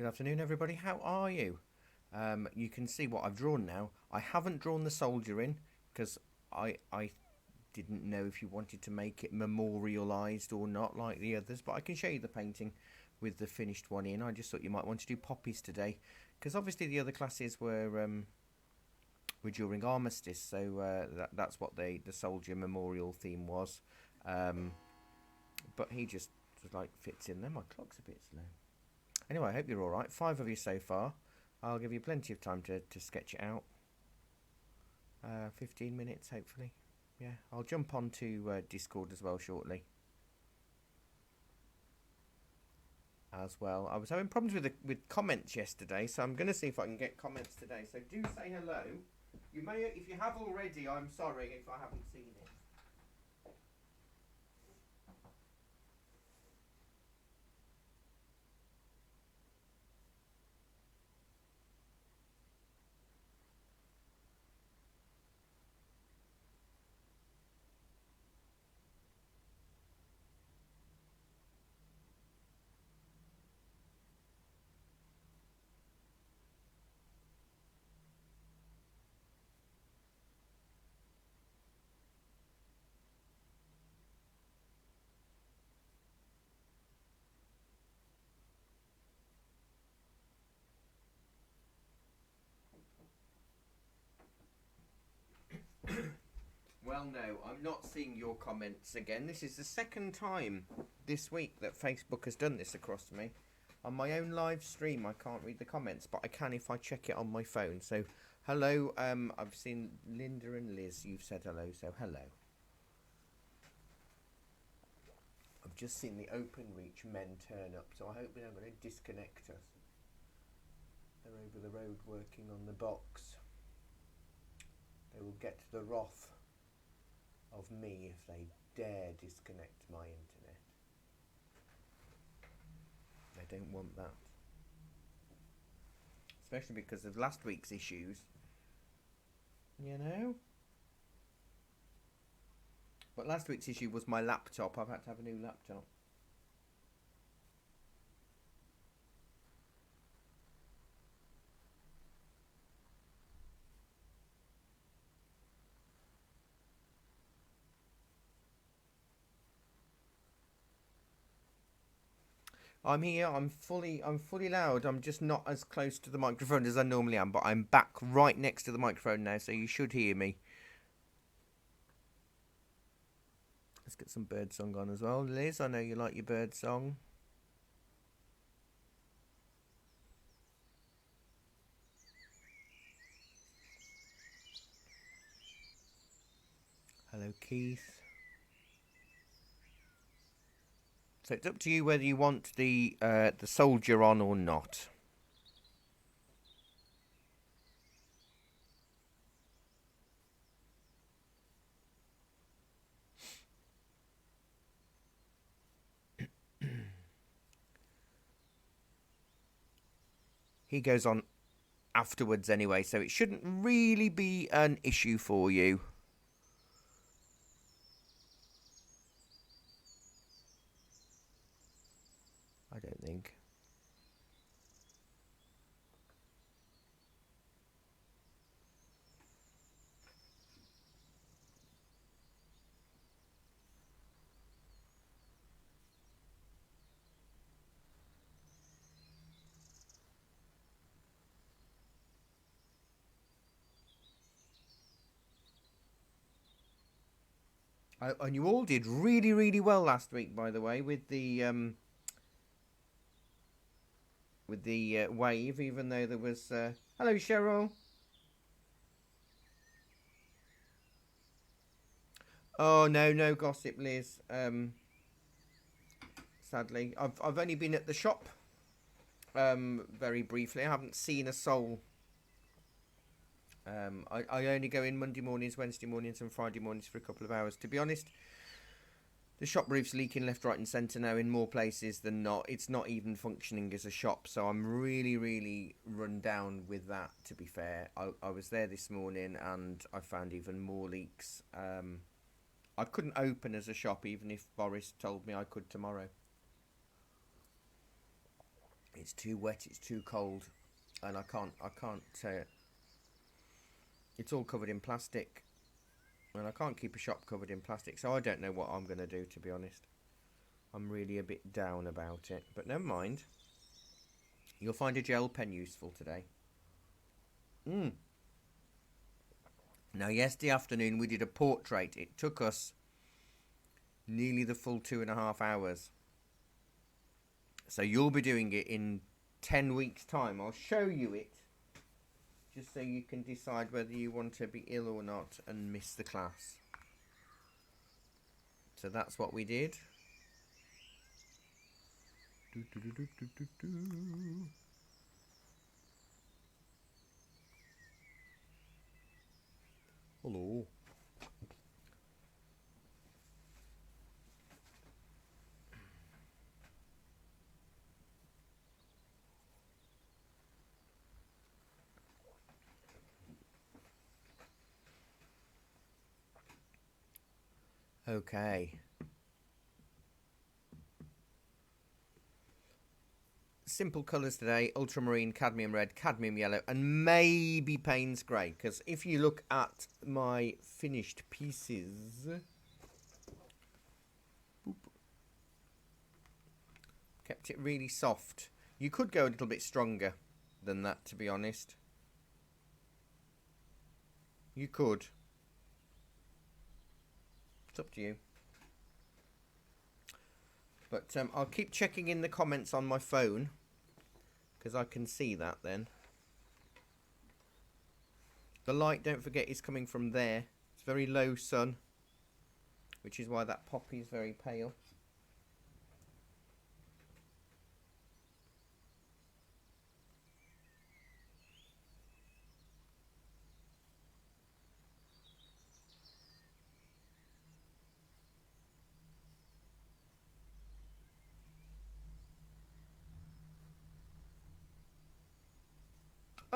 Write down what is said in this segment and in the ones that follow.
Good afternoon, everybody. How are you? You can see what I've drawn now. I haven't drawn the soldier in because I didn't know if you wanted to make it memorialised or not like the others, but I can show you the painting with the finished one in. I just thought you might want to do poppies today because obviously the other classes were during armistice, so that's what the soldier memorial theme was. But he just like fits in there. My clock's a bit slow. Anyway, I hope you're alright. 5 of you so far. I'll give you plenty of time to sketch it out. 15 minutes, hopefully. Yeah, I'll jump onto Discord as well shortly. As well. I was having problems with comments yesterday, so I'm going to see if I can get comments today. So do say hello. You may, if you have already, I'm sorry if I haven't seen it. Well, no, I'm not seeing your comments again. This is the second time this week that Facebook has done this across me. On my own live stream, I can't read the comments, but I can if I check it on my phone. So, hello. I've seen Linda and Liz. You've said hello, so hello. I've just seen the Openreach men turn up, so I hope they're not going to disconnect us. They're over the road working on the box. They will get the wrath of me if they dare disconnect my internet. I don't want that. Especially because of last week's issues. You know? But last week's issue was my laptop. I've had to have a new laptop. I'm here. I'm fully loud. I'm just not as close to the microphone as I normally am, but I'm back right next to the microphone now, so you should hear me. Let's get some bird song on as well. Liz, I know you like your bird song. Hello, Keith. So it's up to you whether you want the soldier on or not. He goes on afterwards anyway, so it shouldn't really be an issue for you. I don't think. And you all did really, really well last week, by the way, with the wave, even though there was... hello, Cheryl. Oh, no gossip, Liz. Sadly. I've only been at the shop very briefly. I haven't seen a soul. I only go in Monday mornings, Wednesday mornings and Friday mornings for a couple of hours. To be honest, the shop roof's leaking left, right and centre now in more places than not. It's not even functioning as a shop, so I'm really, really run down with that, to be fair. I was there this morning and I found even more leaks. I couldn't open as a shop even if Boris told me I could tomorrow. It's too wet, it's too cold, and I can't. It's all covered in plastic, and I can't keep a shop covered in plastic, so I don't know what I'm going to do, to be honest. I'm really a bit down about it, but never mind. You'll find a gel pen useful today. Now, yesterday afternoon we did a portrait. It took us nearly the full 2.5 hours. So you'll be doing it in 10 weeks' time. I'll show you it, just so you can decide whether you want to be ill or not and miss the class. So that's what we did. Hello. Okay. Simple colours today: ultramarine, cadmium red, cadmium yellow, and maybe Payne's grey. Because if you look at my finished pieces, kept it really soft. You could go a little bit stronger than that, to be honest. You could. It's up to you. But I'll keep checking in the comments on my phone, because I can see that then. The light, don't forget, is coming from there. It's very low sun, which is why that poppy is very pale.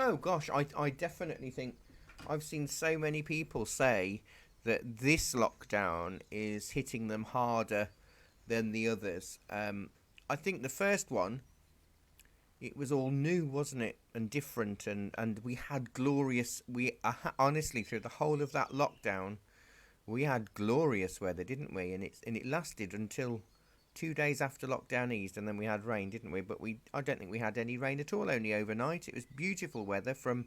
Oh gosh, I definitely think I've seen so many people say that this lockdown is hitting them harder than the others. I think the first one, it was all new, wasn't it, and different, and we had glorious. Honestly, through the whole of that lockdown, we had glorious weather, didn't we? And it lasted until 2 days after lockdown eased, and then we had rain, didn't we? But I don't think we had any rain at all, only overnight. It was beautiful weather from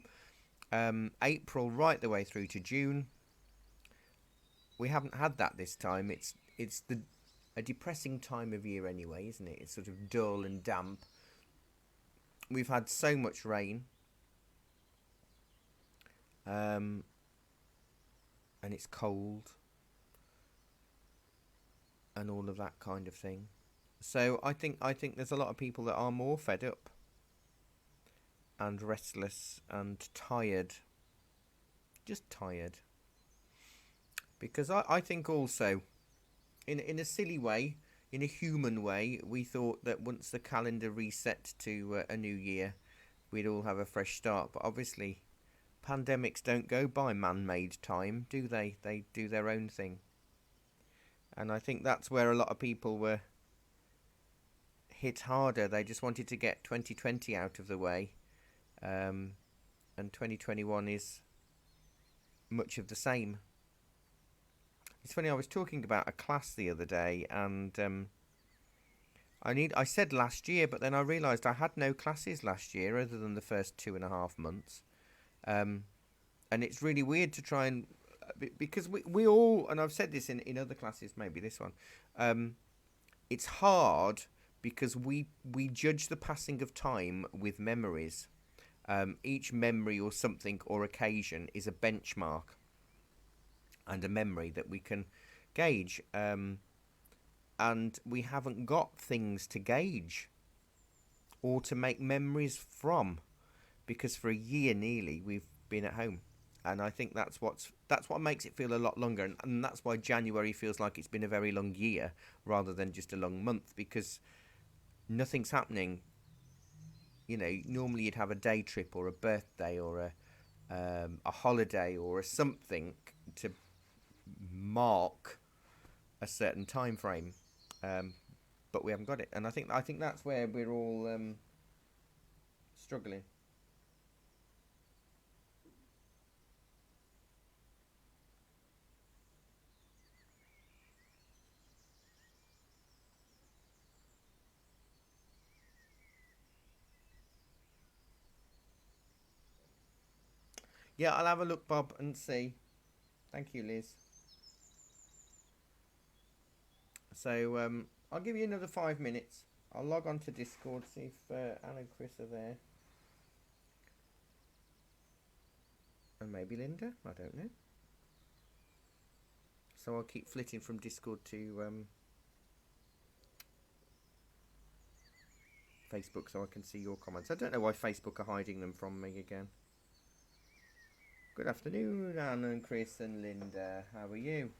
April right the way through to June. We haven't had that this time. It's a depressing time of year anyway, isn't it? It's sort of dull and damp. We've had so much rain, and it's cold, and all of that kind of thing. So I think there's a lot of people that are more fed up and restless and tired. Just tired. Because I think also, in a silly way, in a human way, we thought that once the calendar reset to a new year, we'd all have a fresh start. But obviously, pandemics don't go by man-made time, do they? They do their own thing. And I think that's where a lot of people were hit harder. They just wanted to get 2020 out of the way. And 2021 is much of the same. It's funny, I was talking about a class the other day, and I said last year, but then I realised I had no classes last year other than the first 2.5 months. And it's really weird to try and, because we all, and I've said this in other classes, maybe this one, it's hard because we judge the passing of time with memories. Each memory or something or occasion is a benchmark and a memory that we can gauge. And we haven't got things to gauge or to make memories from, because for a year nearly we've been at home. And I think that's what makes it feel a lot longer, and that's why January feels like it's been a very long year rather than just a long month, because nothing's happening. You know, normally you'd have a day trip or a birthday or a holiday or a something to mark a certain time frame, but we haven't got it. And I think that's where we're all struggling? Yeah, I'll have a look, Bob, and see. Thank you, Liz. So I'll give you another 5 minutes. I'll log on to Discord, see if Anna and Chris are there. And maybe Linda, I don't know. So I'll keep flitting from Discord to Facebook so I can see your comments. I don't know why Facebook are hiding them from me again. Good afternoon, Anna and Chris and Linda. How are you?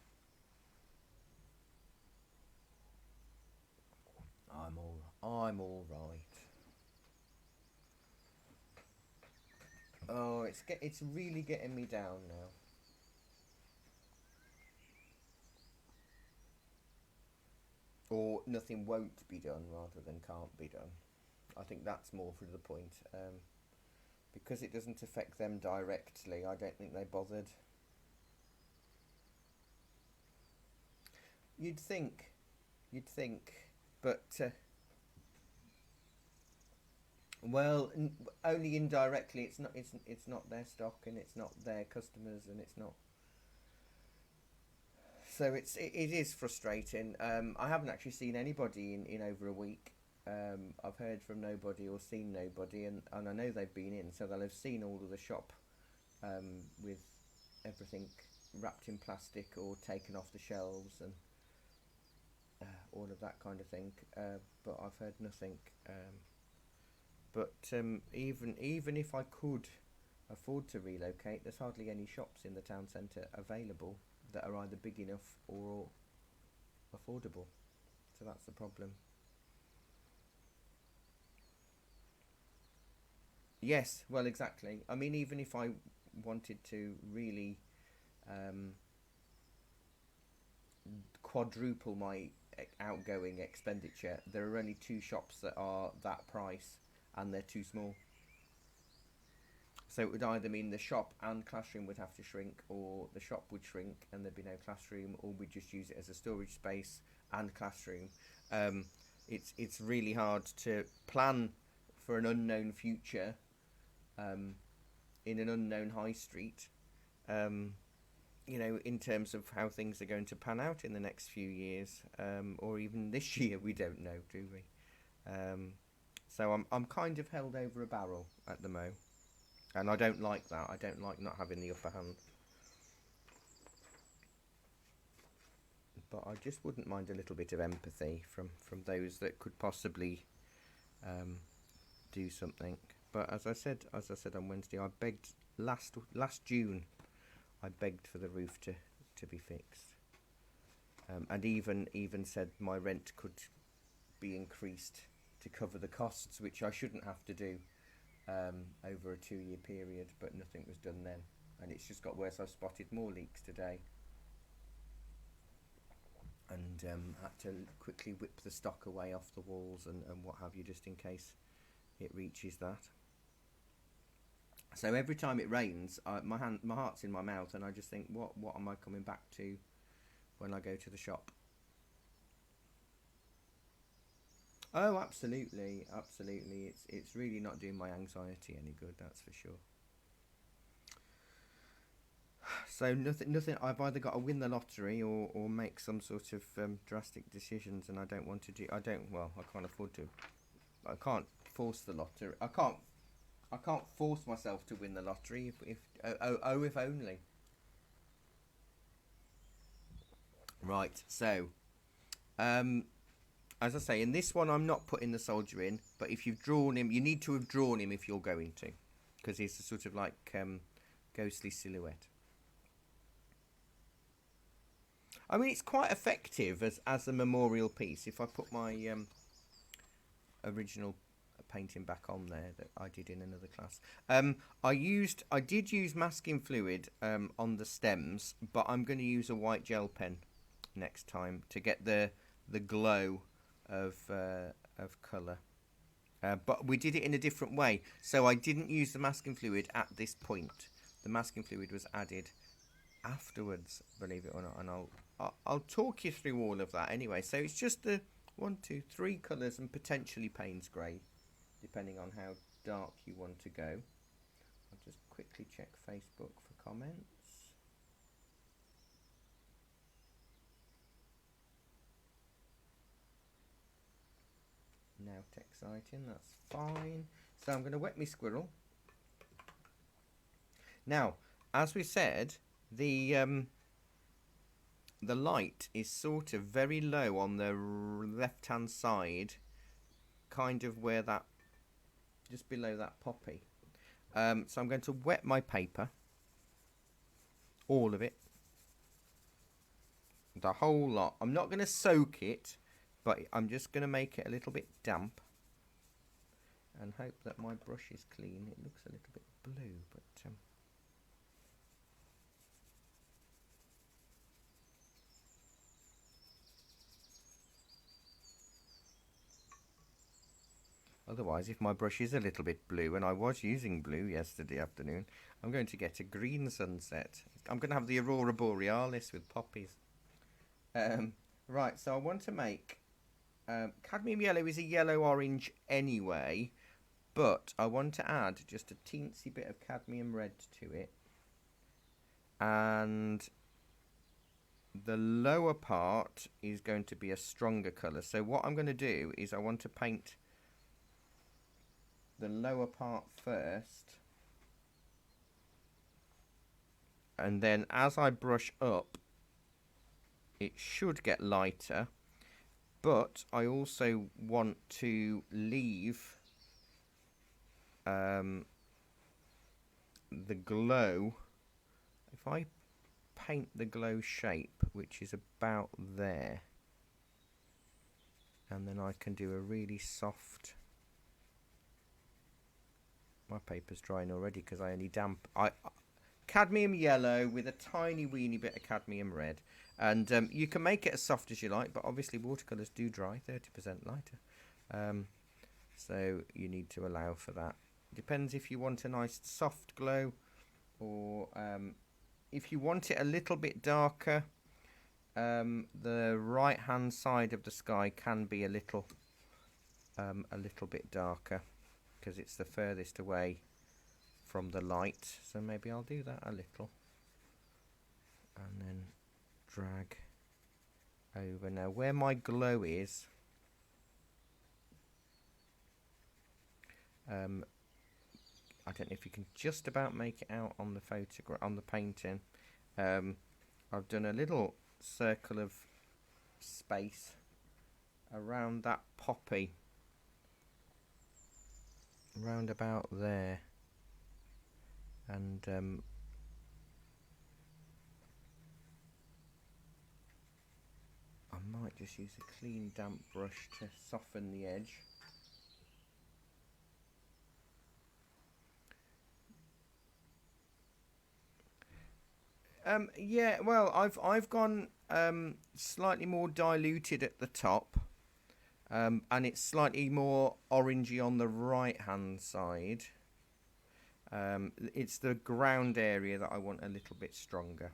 I'm all right. Oh, it's really getting me down now. Or nothing won't be done rather than can't be done. I think that's more for the point. Because it doesn't affect them directly, I don't think they bothered. You'd think, but well, only indirectly. It's not their stock, and it's not their customers, and it's not. So it is frustrating. I haven't actually seen anybody in over a week. I've heard from nobody or seen nobody, and I know they've been in, so they'll have seen all of the shop with everything wrapped in plastic or taken off the shelves and all of that kind of thing. But I've heard nothing. But even if I could afford to relocate, there's hardly any shops in the town centre available that are either big enough or affordable. So that's the problem. Yes, well, exactly. I mean, even if I wanted to really um, quadruple my outgoing expenditure, there are only two shops that are that price, and they're too small. So it would either mean the shop and classroom would have to shrink, or the shop would shrink and there'd be no classroom, or we'd just use it as a storage space and classroom. Um, it's really hard to plan for an unknown future um, in an unknown high street. Um, in terms of how things are going to pan out in the next few years, or even this year, we don't know, do we? Um, so I'm kind of held over a barrel at the mo. And I don't like that. I don't like not having the upper hand. But I just wouldn't mind a little bit of empathy from those that could possibly um, do something. But as I said on Wednesday, I begged last June. I begged for the roof to be fixed, and even said my rent could be increased to cover the costs, which I shouldn't have to do. Over a 2-year period, but nothing was done then, and it's just got worse. I've spotted more leaks today, and had to quickly whip the stock away off the walls and what have you, just in case it reaches that. So every time it rains, my heart's in my mouth, and I just think, what am I coming back to when I go to the shop? Oh, absolutely, absolutely. It's really not doing my anxiety any good. That's for sure. So nothing. I've either got to win the lottery or make some sort of drastic decisions, and I don't want to do. I don't. Well, I can't afford to. I can't force the lottery. I can't force myself to win the lottery. If only. Right. So, as I say, in this one, I'm not putting the soldier in. But if you've drawn him, you need to have drawn him if you're going to, because he's a sort of like ghostly silhouette. I mean, it's quite effective as a memorial piece. If I put my original painting back on there that I did in another class, I did use masking fluid on the stems, but I'm going to use a white gel pen next time to get the glow of colour but we did it in a different way. So I didn't use the masking fluid at this point. The masking fluid was added afterwards, believe it or not, and I'll talk you through all of that anyway. So it's just the 1, 2, 3 colours and potentially Payne's grey, depending on how dark you want to go. I'll just quickly check Facebook for comments. Now exciting, that's fine. So I'm going to wet my squirrel. Now, as we said, the light is sort of very low on the left hand side, kind of where that, just below that poppy. So I'm going to wet my paper, all of it, the whole lot. I'm not going to soak it, but I'm just going to make it a little bit damp and hope that my brush is clean. It looks a little bit blue, but otherwise, if my brush is a little bit blue, and I was using blue yesterday afternoon, I'm going to get a green sunset. I'm going to have the aurora borealis with poppies. Right, so I want to make cadmium yellow is a yellow-orange anyway, but I want to add just a teensy bit of cadmium red to it. And the lower part is going to be a stronger colour. So what I'm going to do is I want to paint the lower part first, and then as I brush up it should get lighter, but I also want to leave the glow. If I paint the glow shape, which is about there, and then I can do a really soft, my paper's drying already because I only cadmium yellow with a tiny weeny bit of cadmium red, and you can make it as soft as you like, but obviously watercolours do dry 30% lighter, so you need to allow for that. Depends if you want a nice soft glow, or if you want it a little bit darker, the right hand side of the sky can be a little bit darker because it's the furthest away from the light, so maybe I'll do that a little and then drag over. Now where my glow is, I don't know if you can just about make it out on the photograph, on the painting. I've done a little circle of space around that poppy, round about there, and I might just use a clean damp brush to soften the edge. Yeah, well, I've gone slightly more diluted at the top, and it's slightly more orangey on the right hand side. It's the ground area that I want a little bit stronger.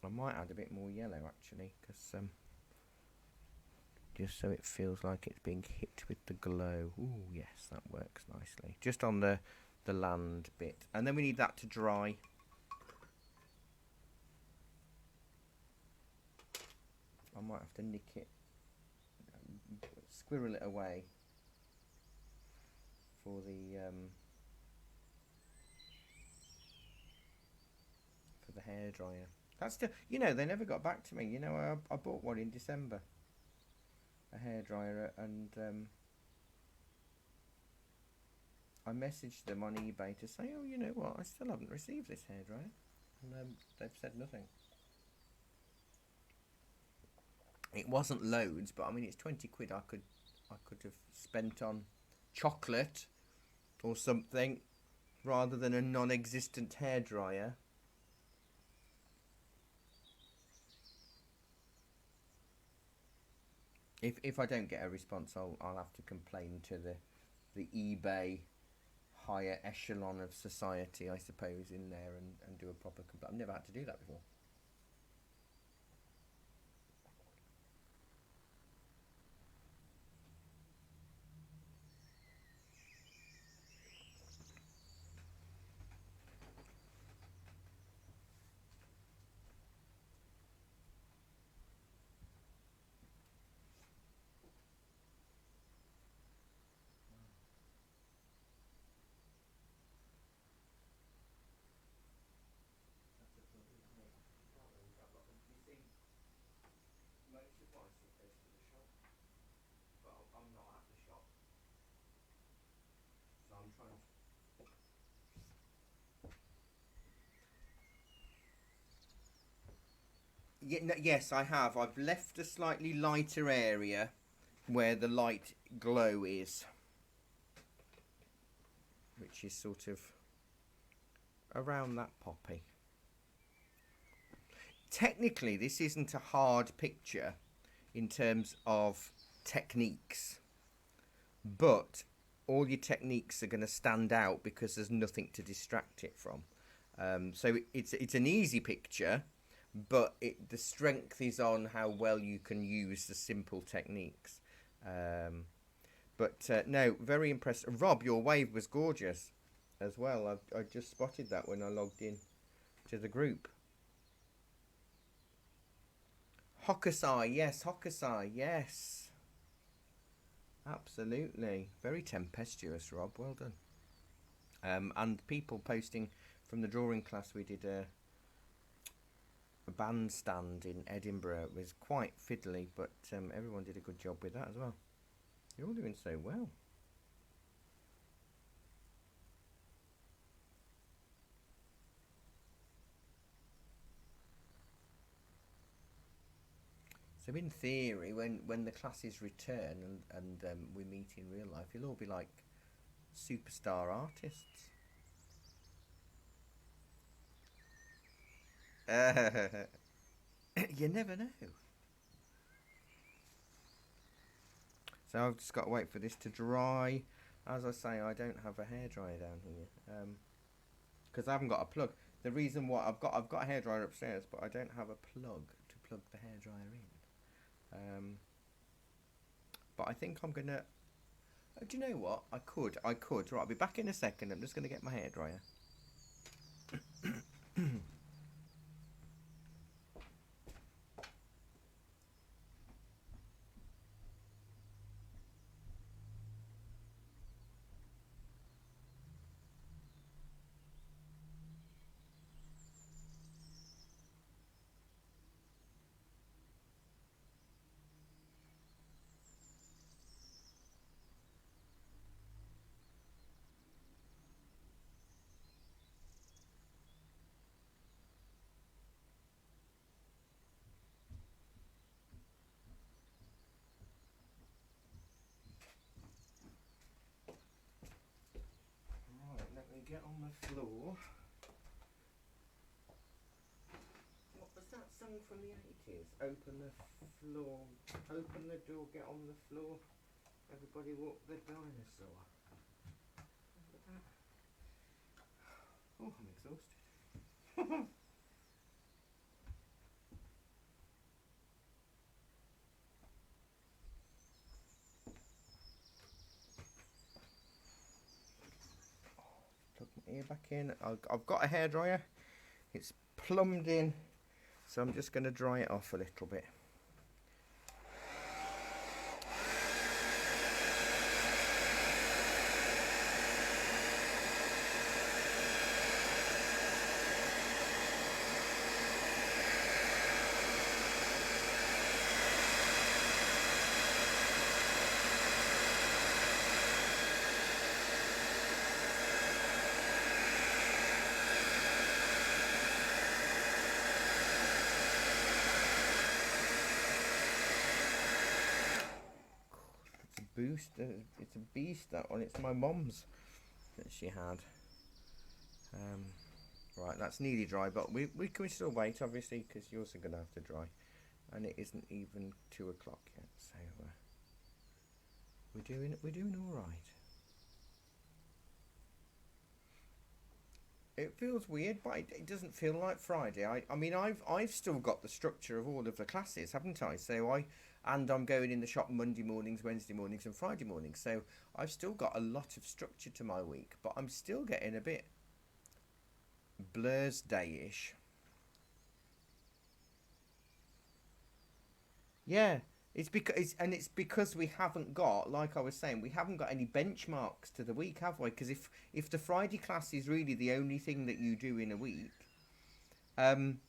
I might add a bit more yellow actually, because just so it feels like it's being hit with the glow. Ooh, yes, that works nicely. Just on the land bit, and then we need that to dry. I might have to nick it, squirrel it away for the hairdryer. That's still, you know, they never got back to me. You know, I bought one in December, a hairdryer, and I messaged them on eBay to say, oh, you know what, I still haven't received this hairdryer, and they've said nothing. It wasn't loads, but I mean, it's 20 quid I could have spent on chocolate or something rather than a non-existent hairdryer. If I don't get a response, I'll have to complain to the eBay higher echelon of society, I suppose, in there and do a proper complaint. I've never had to do that before. Yeah, no, yes, I have. I've left a slightly lighter area where the light glow is, which is sort of around that poppy. Technically, this isn't a hard picture in terms of techniques, but all your techniques are going to stand out because there's nothing to distract it from. So it's an easy picture, but the strength is on how well you can use the simple techniques. No, very impressed. Rob, your wave was gorgeous as well. I just spotted that when I logged in to the group. Hokusai, yes, Hokusai, yes. Absolutely. Very tempestuous, Rob. Well done. And people posting from the drawing class we did a bandstand in Edinburgh. It was quite fiddly, but everyone did a good job with that as well. You're all doing so well. So in theory, when the classes return and we meet in real life, you'll all be like superstar artists. You never know. So I've just got to wait for this to dry. As I say, I don't have a hairdryer down here because I haven't got a plug. The reason why I've got a hairdryer upstairs, but I don't have a plug to plug the hairdryer in. But I think I'm gonna. Do you know what? I could. Right, I'll be back in a second. I'm just gonna get my hairdryer. Right, let me get on the floor. What was that song from the 80s? Open the floor, open the door, get on the floor. Everybody walk the dinosaur. Remember that? Oh, I'm exhausted. Plug my ear back in. I've got a hairdryer. It's plumbed in, so I'm just going to dry it off a little bit. It's a beast, that one. It's my mum's that she had. Right, that's nearly dry, but we can still wait, obviously, because yours are going to have to dry. and it isn't even 2 o'clock yet, so we're doing all right. It feels weird, but it doesn't feel like Friday. I mean, I've still got the structure of all of the classes, haven't I? I'm going in the shop Monday mornings, Wednesday mornings, and Friday mornings. So I've still got a lot of structure to my week, but I'm still getting a bit Blur's Day-ish. Yeah, it's because we haven't got, like I was saying, we haven't got any benchmarks to the week, have we? Because if the Friday class is really the only thing that you do in a week, um,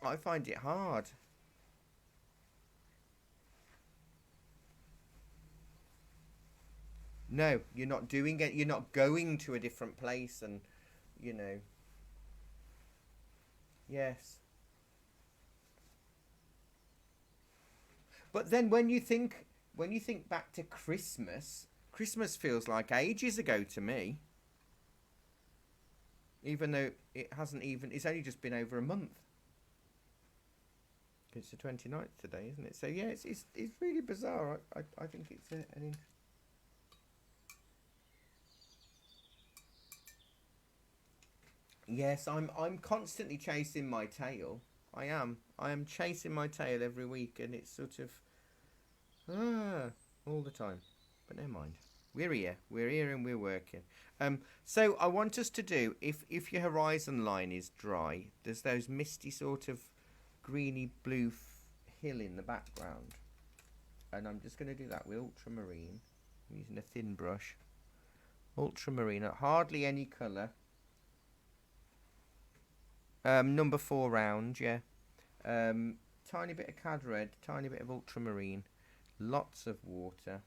I find it hard. No, you're not doing it. You're not going to a different place, and you know, yes. But then when you think back to Christmas, Christmas feels like ages ago to me. Even though it hasn't even, it's only just been over a month. It's the 29th today, isn't it? So yeah, it's really bizarre. I think it's yes, I'm constantly chasing my tail. I am chasing my tail every week, and it's sort of all the time. But never mind. We're here, and we're working. So I want us to do, if your horizon line is dry, there's those misty sort of greeny blue hill in the background, and I'm just going to do that with ultramarine. I'm using a thin brush. Ultramarine, hardly any colour. Number 4 round, yeah. Tiny bit of cad red, tiny bit of ultramarine, lots of water.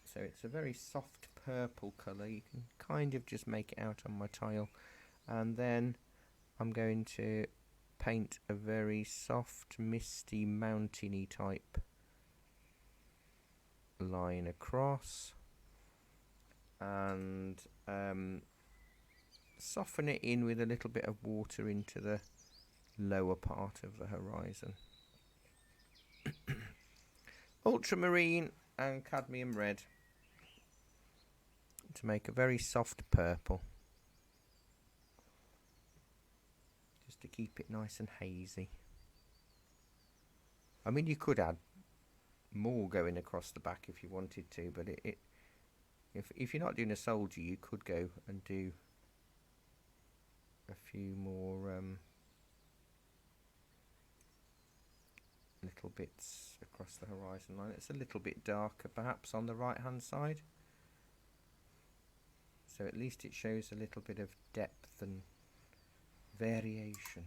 So it's a very soft purple colour. You can kind of just make it out on my tile. And then I'm going to paint a very soft, misty, mountainy type line across. And soften it in with a little bit of water into the lower part of the horizon. Ultramarine and cadmium red to make a very soft purple, just to keep it nice and hazy. I mean, you could add more going across the back if you wanted to, but if you're not doing a soldier, you could go and do a few more little bits across the horizon line. It's a little bit darker perhaps on the right hand side, so at least it shows a little bit of depth and variation.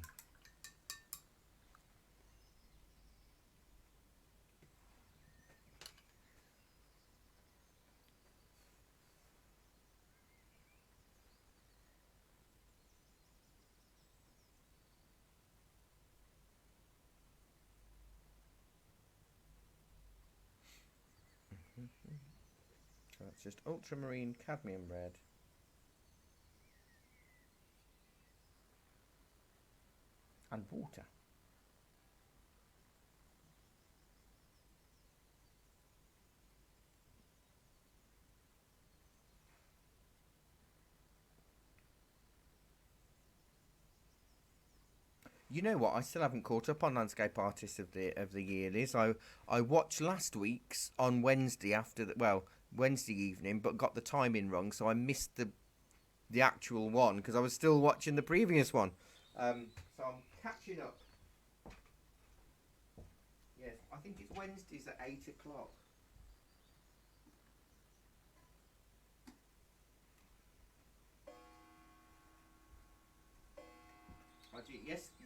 So that's just ultramarine, cadmium red, and water. You know what? I still haven't caught up on Landscape Artists of the Year, Liz. I watched last week's on Wednesday Wednesday evening, but got the timing wrong, so I missed the actual one because I was still watching the previous one. So I'm catching up. Yes, I think it's Wednesdays at 8 o'clock.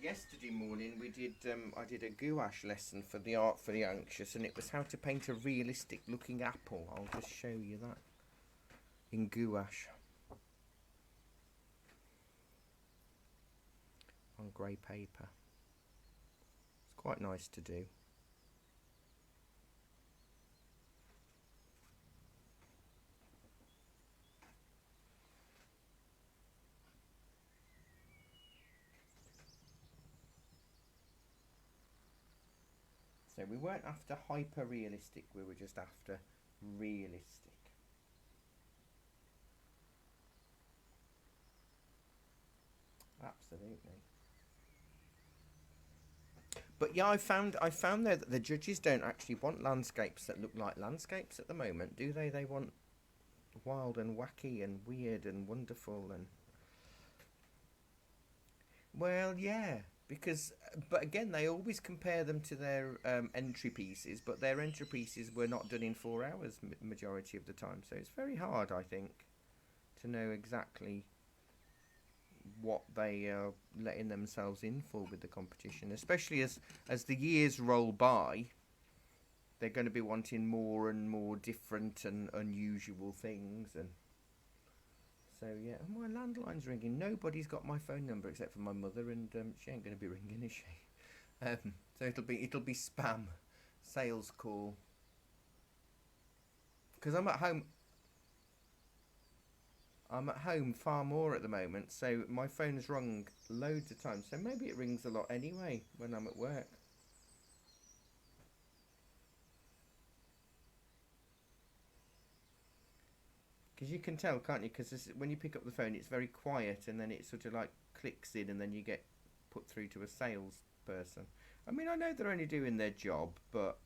Yesterday morning we did. I did a gouache lesson for the Art for the Anxious, and it was how to paint a realistic looking apple. I'll just show you that in gouache on grey paper. It's quite nice to do. So we weren't after hyper realistic, we were just after realistic. Absolutely. But yeah, I found there that the judges don't actually want landscapes that look like landscapes at the moment, do they? They want wild and wacky and weird and wonderful and well, yeah, because but again, they always compare them to their entry pieces, but their entry pieces were not done in 4 hours majority of the time, so it's very hard, I think, to know exactly what they are letting themselves in for with the competition, especially as the years roll by. They're going to be wanting more and more different and unusual things, and so yeah. And my landline's ringing. Nobody's got my phone number except for my mother, and she ain't going to be ringing, is she? So it'll be spam, sales call. Because I'm at home. I'm at home far more at the moment, so my phone's rung loads of times. So maybe it rings a lot anyway when I'm at work. Because you can tell, can't you? Because when you pick up the phone, it's very quiet, and then it sort of like clicks in, and then you get put through to a sales person. I mean, I know they're only doing their job, but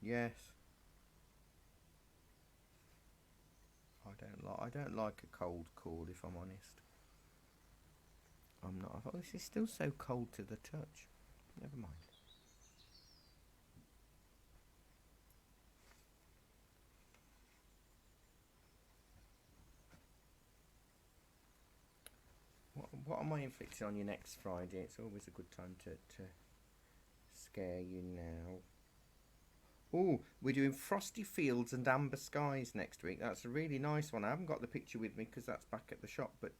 yes, I don't like a cold call if I'm honest. I'm not. Oh, this is still so cold to the touch. Never mind. What am I inflicting on you next Friday? It's always a good time to scare you now. Oh, we're doing frosty fields and amber skies next week. That's a really nice one. I haven't got the picture with me because that's back at the shop, but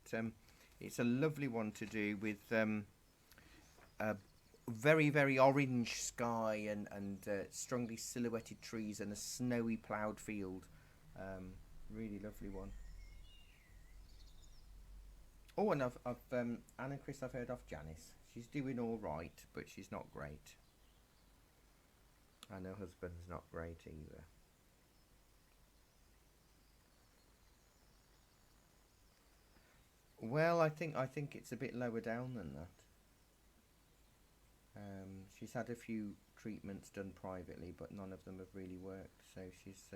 it's a lovely one to do with a very, very orange sky and strongly silhouetted trees and a snowy ploughed field. Really lovely one. Oh, and I've Anne and Chris, I've heard off Janice. She's doing all right, but she's not great. And her husband's not great either. Well, I think it's a bit lower down than that. She's had a few treatments done privately, but none of them have really worked. So she's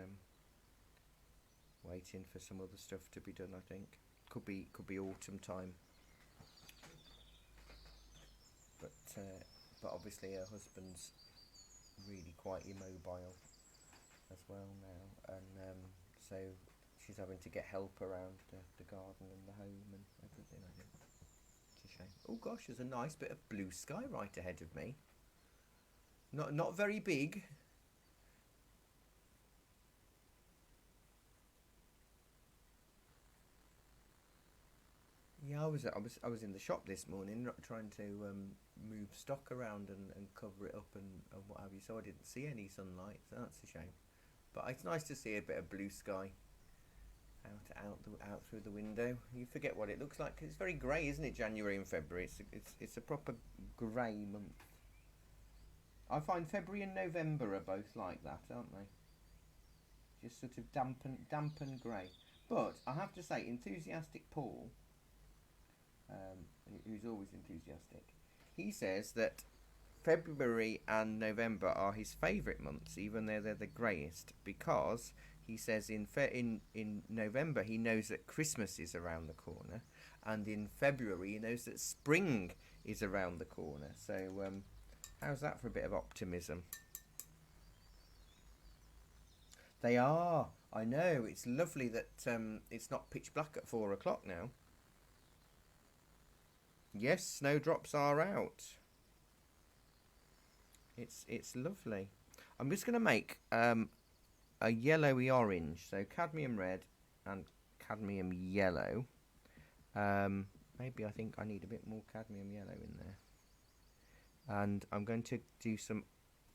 waiting for some other stuff to be done. I think could be autumn time, but obviously her husband's really quite immobile as well now, and so she's having to get help around the garden and the home and everything. I think it's a shame. Oh gosh, there's a nice bit of blue sky right ahead of me. Not very big. Yeah, I was in the shop this morning trying to move stock around and cover it up and what have you. So I didn't see any sunlight. So that's a shame. But it's nice to see a bit of blue sky out through the window. You forget what it looks like 'cause it's very grey, isn't it? January and February. It's a proper grey month. I find February and November are both like that, aren't they? Just sort of damp and grey. But I have to say, enthusiastic Paul, who's always enthusiastic, he says that February and November are his favourite months, even though they're the greyest, because he says in November he knows that Christmas is around the corner, and in February he knows that spring is around the corner. So how's that for a bit of optimism? They are. I know. It's lovely that it's not pitch black at 4 o'clock now. Yes, snowdrops are out. It's lovely. I'm just going to make a yellowy orange, so cadmium red and cadmium yellow. Maybe I think I need a bit more cadmium yellow in there. And I'm going to do some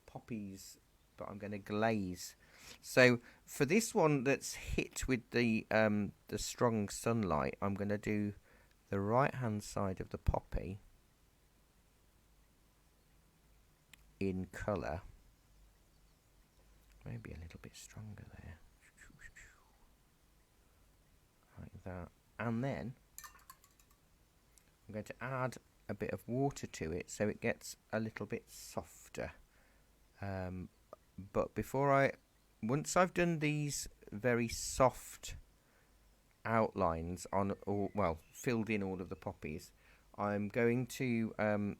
poppies, but I'm going to glaze. So for this one that's hit with the strong sunlight, I'm going to do the right hand side of the poppy in colour. Maybe a little bit stronger there. Like that. And then I'm going to add a bit of water to it so it gets a little bit softer. But once I've done these very soft outlines on filled in all of the poppies, I'm going to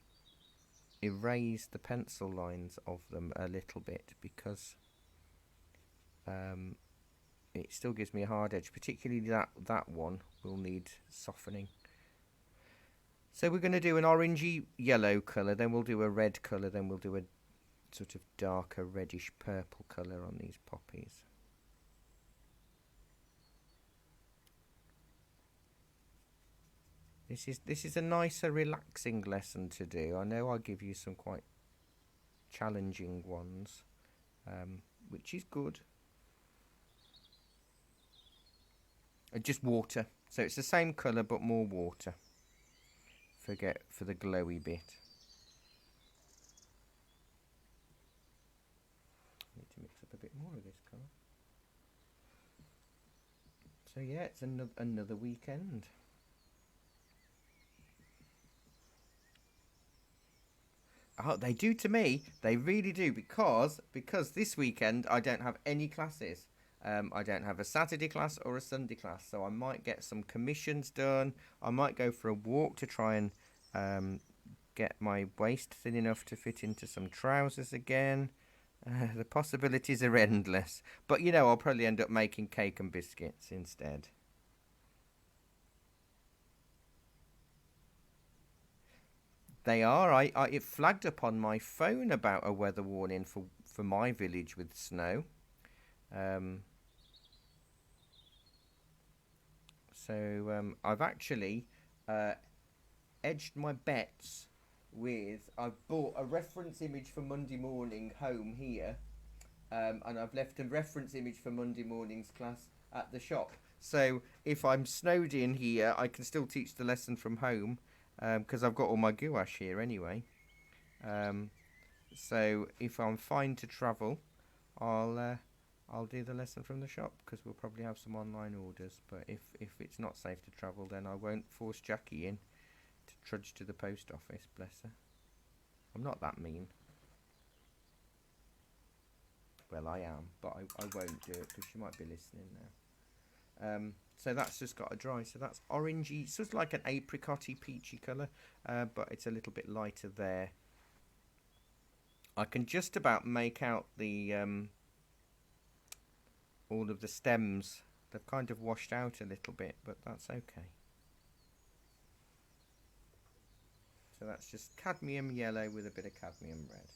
erase the pencil lines of them a little bit, because it still gives me a hard edge, particularly that one will need softening. So we're going to do an orangey yellow colour, then we'll do a red colour, then we'll do a sort of darker reddish purple colour on these poppies. This is a nicer, relaxing lesson to do. I know I'll give you some quite challenging ones, which is good. Just water, so it's the same colour but more water. For the glowy bit. Need to mix up a bit more of this colour. So yeah, it's another weekend. Oh, they do to me. They really do, because this weekend I don't have any classes. I don't have a Saturday class or a Sunday class, so I might get some commissions done. I might go for a walk to try and get my waist thin enough to fit into some trousers again. The possibilities are endless. But, you know, I'll probably end up making cake and biscuits instead. They are. It flagged up on my phone about a weather warning for my village with snow. So I've actually edged my bets with... I've bought a reference image for Monday morning home here, and I've left a reference image for Monday morning's class at the shop. So if I'm snowed in here, I can still teach the lesson from home, because I've got all my gouache here anyway. So if I'm fine to travel, I'll do the lesson from the shop, because we'll probably have some online orders. But if it's not safe to travel, then I won't force Jackie in to trudge to the post office, bless her. I'm not that mean. Well, I am, but I won't do it because she might be listening now. So that's just got to dry. So that's orangey, so it's like an apricot-y, peachy colour, but it's a little bit lighter there. I can just about make out the all of the stems. They've kind of washed out a little bit, but that's okay. So that's just cadmium yellow with a bit of cadmium red.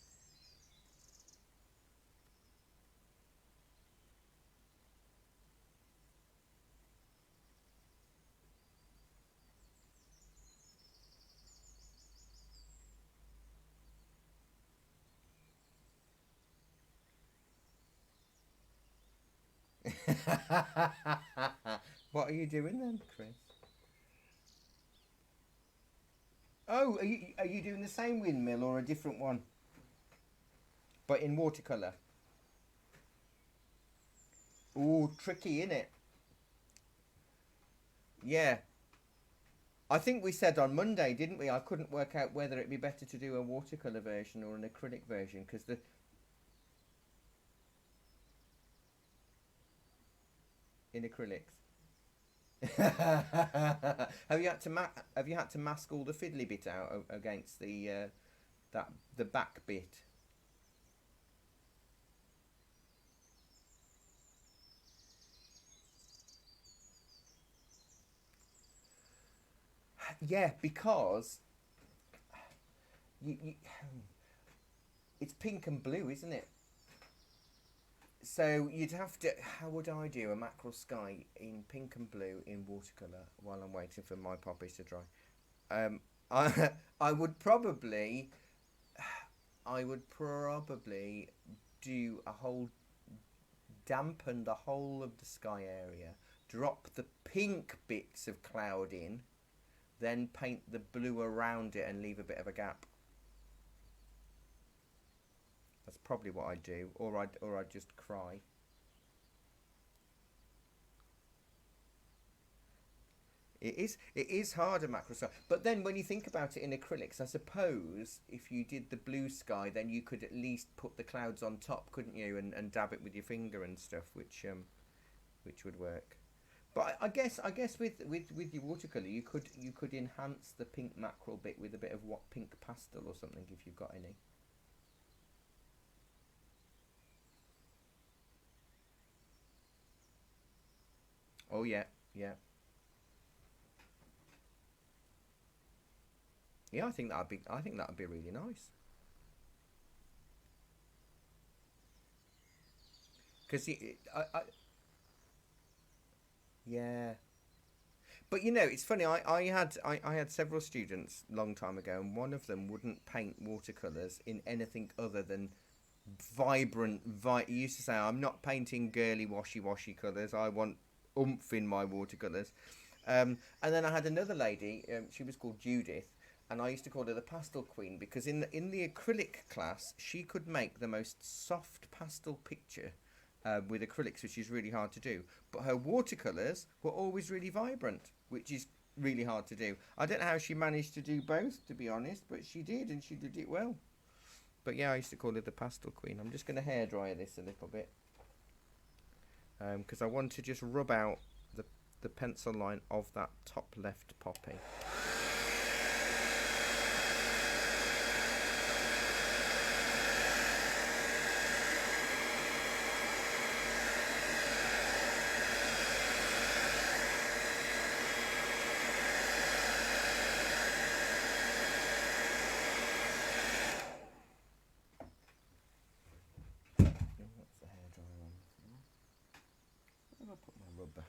What are you doing then, Chris? Oh, are you doing the same windmill or a different one? But in watercolour? Ooh, tricky, innit? Yeah. I think we said on Monday, didn't we? I couldn't work out whether it'd be better to do a watercolour version or an acrylic version, because in acrylics. Have you had to mask all the fiddly bit out against the back bit? Yeah, because it's pink and blue, isn't it? So you'd have to... How would I do a mackerel sky in pink and blue in watercolour while I'm waiting for my poppies to dry? I would probably do a whole... dampen the whole of the sky area, drop the pink bits of cloud in, then paint the blue around it and leave a bit of a gap. That's probably what I do, or I'd just cry. It is harder macro style, but then when you think about it in acrylics, I suppose if you did the blue sky, then you could at least put the clouds on top, couldn't you, and dab it with your finger and stuff, which would work. But I guess with your watercolor, you could enhance the pink mackerel bit with a bit of what pink pastel or something if you've got any. Oh yeah, yeah, yeah. I think that'd be really nice. Because yeah. But you know, it's funny. I had several students long time ago, and one of them wouldn't paint watercolors in anything other than vibrant. He used to say, "I'm not painting girly washy colors. I want oomph in my watercolors." And then I had another lady. She was called Judith, and I used to call her the pastel queen because in the acrylic class, she could make the most soft pastel picture with acrylics, which is really hard to do. But her watercolors were always really vibrant, which is really hard to do. I don't know how she managed to do both, to be honest, but she did, and she did it well. But yeah, I used to call her the pastel queen. I'm just going to hairdryer this a little bit because I want to just rub out the pencil line of that top left poppy. What's the hairdryer on? Where have I put my rubber?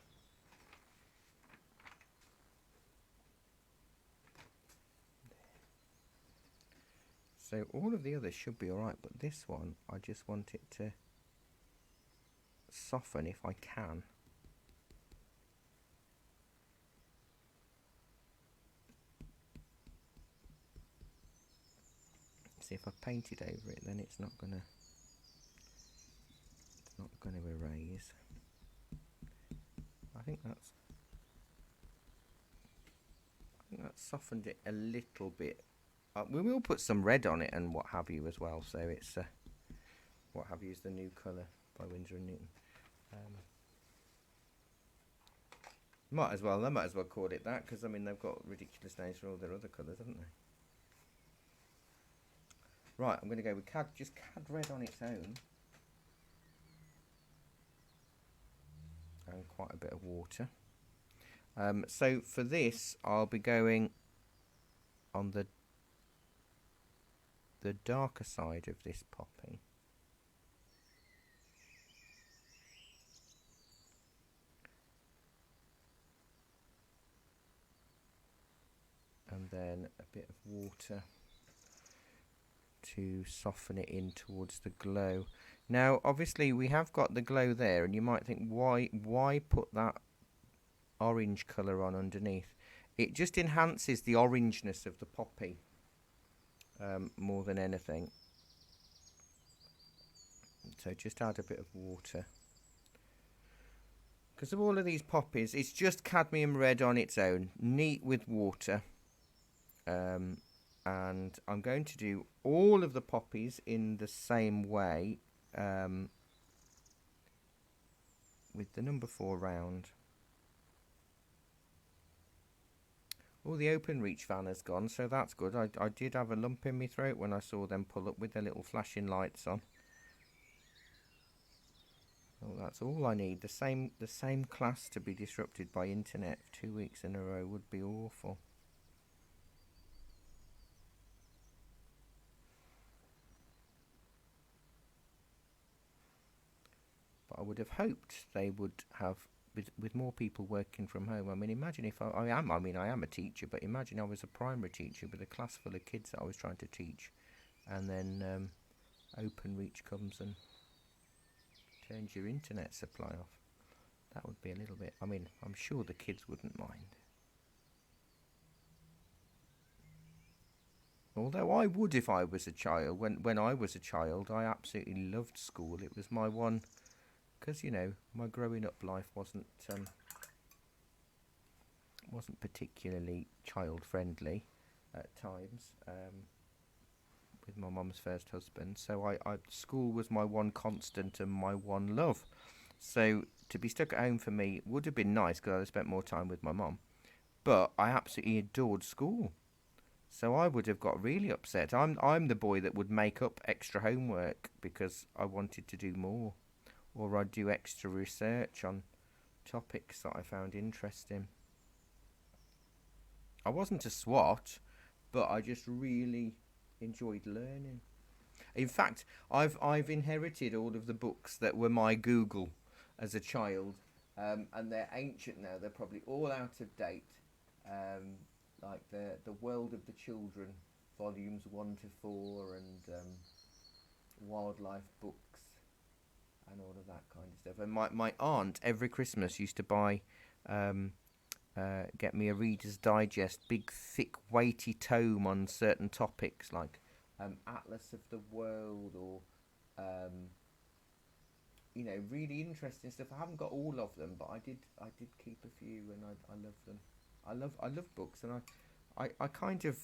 So all of the others should be alright, but this one, I just want it to soften if I can. See, if I painted over it, then it's not gonna erase. I think that's softened it a little bit. We will put some red on it and what have you as well. So it's what have you is the new colour by Winsor and Newton. They might as well call it that because I mean they've got ridiculous names for all their other colours, haven't they? Right, I'm going to go with cad red on its own, and quite a bit of water. So for this, I'll be going on the darker side of this poppy. And then a bit of water to soften it in towards the glow. Now, obviously, we have got the glow there, and you might think, why put that orange colour on underneath? It just enhances the orangeness of the poppy more than anything. So just add a bit of water. Because of all of these poppies, it's just cadmium red on its own, neat with water. And I'm going to do all of the poppies in the same way with the number 4 round. Oh, the open reach fan has gone, so that's good. I did have a lump in my throat when I saw them pull up with their little flashing lights on. Oh, that's all I need. The same class to be disrupted by internet 2 weeks in a row would be awful. But I would have hoped they would have, with more people working from home. I mean, imagine if I am a teacher, but imagine I was a primary teacher with a class full of kids that I was trying to teach, and then OpenReach comes and turns your internet supply off. That would be a little bit, I mean, I'm sure the kids wouldn't mind. Although I would if I was a child. When I was a child, I absolutely loved school. It was my one, because my growing up life wasn't particularly child friendly at times. With my mum's first husband, so school was my one constant and my one love. So to be stuck at home for me would have been nice because I spent more time with my mum. But I absolutely adored school. So I would have got really upset. I'm the boy that would make up extra homework because I wanted to do more, or I'd do extra research on topics that I found interesting. I wasn't a swot, but I just really enjoyed learning. In fact, I've inherited all of the books that were my Google as a child, and they're ancient now. They're probably all out of date. Like the World of the Children, volumes 1 to 4, and wildlife books, and all of that kind of stuff. And my aunt every Christmas used to buy, get me a Reader's Digest, big, thick, weighty tome on certain topics like Atlas of the World, or really interesting stuff. I haven't got all of them, but I did keep a few, and I love them. I love books, and I kind of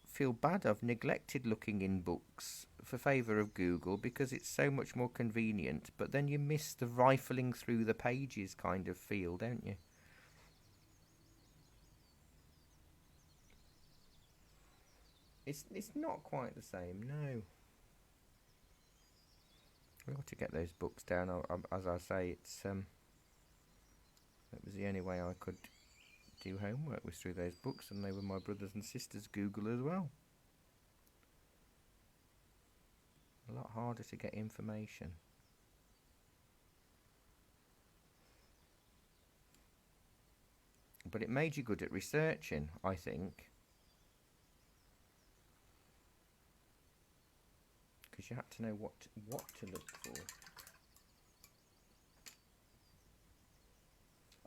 feel bad I've neglected looking in books for favour of Google because it's so much more convenient, but then you miss the rifling through the pages kind of feel, don't you? It's not quite the same, no. We ought to get those books down. As I say, it was the only way I could do homework was through those books, and they were my brothers and sisters' Google as well. A lot harder to get information. But it made you good at researching, I think. Because you had to know what to look for.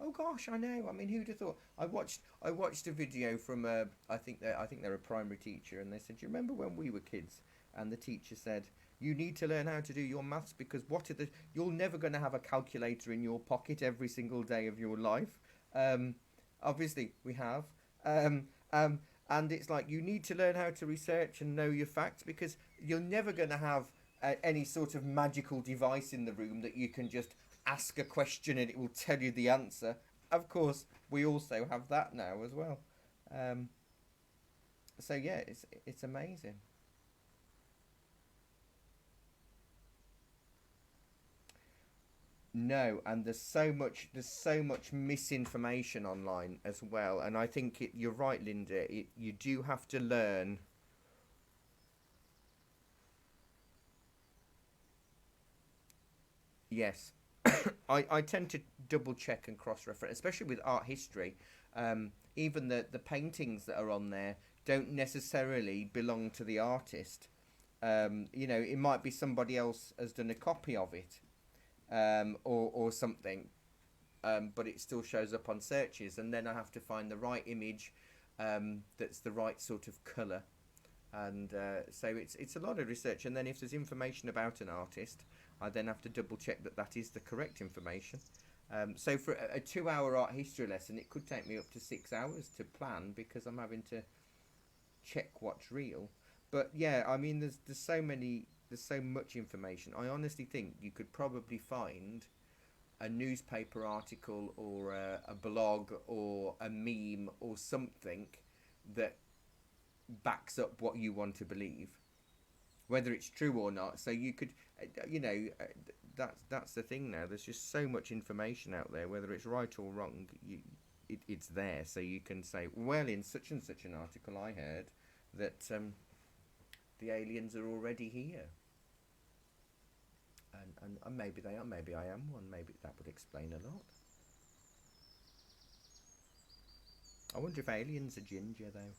Oh gosh, I know. I mean, who'd have thought? I watched a video from I think they're a primary teacher, and they said, "Do you remember when we were kids?" And the teacher said, "You need to learn how to do your maths because you're never going to have a calculator in your pocket every single day of your life." Um, Obviously, we have. Um, um, and it's like you need to learn how to research and know your facts because you're never going to have any sort of magical device in the room that you can just ask a question and it will tell you the answer. Of course, we also have that now as well. Um, so yeah, it's amazing. No, and there's so much misinformation online as well, and I think you're right, Linda. You do have to learn. Yes, I tend to double check and cross reference, especially with art history. Even the paintings that are on there don't necessarily belong to the artist. It might be somebody else has done a copy of it, or something, but it still shows up on searches, and then I have to find the right image that's the right sort of colour, and so it's a lot of research. And then if there's information about an artist, I then have to double check that that is the correct information. So for a 2 hour art history lesson, it could take me up to 6 hours to plan because I'm having to check what's real. But yeah, I mean, there's so much information. I honestly think you could probably find a newspaper article or a blog or a meme or something that backs up what you want to believe, whether it's true or not. So you could, that's the thing now. There's just so much information out there, whether it's right or wrong. It's there, so you can say, well, in such and such an article, I heard that the aliens are already here, and maybe they are. Maybe I am one. Maybe that would explain a lot. I wonder if aliens are ginger though.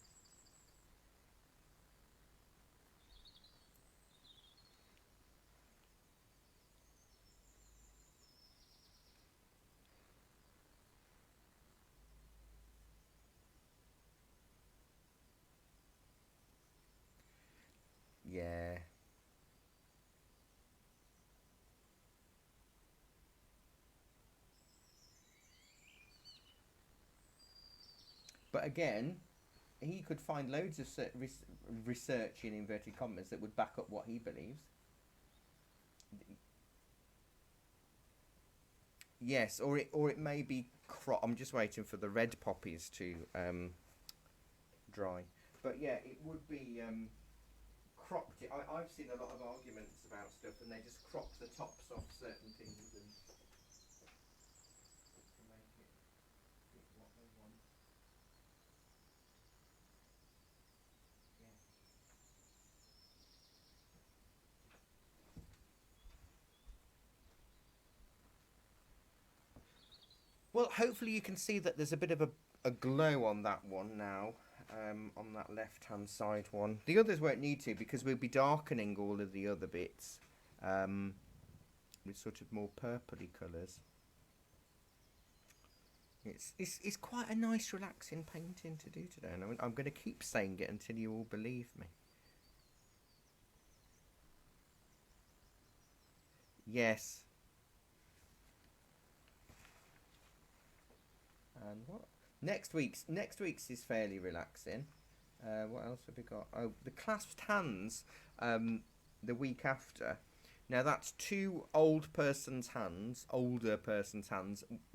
Yeah. But again, he could find loads of research in inverted commas that would back up what he believes. Yes, or it may be crop. I'm just waiting for the red poppies to dry. But yeah, it would be cropped. I've seen a lot of arguments about stuff, and they just crop the tops off certain things and to make it fit what they want. Yeah. Well, hopefully you can see that there's a bit of a glow on that one now, on that left-hand side one. The others won't need to because we'll be darkening all of the other bits with sort of more purpley colours. It's quite a nice, relaxing painting to do today, and I'm going to keep saying it until you all believe me. Yes. And what next week's is fairly relaxing. What else have we got? Oh, the clasped hands. The week after. Now that's two older person's hands,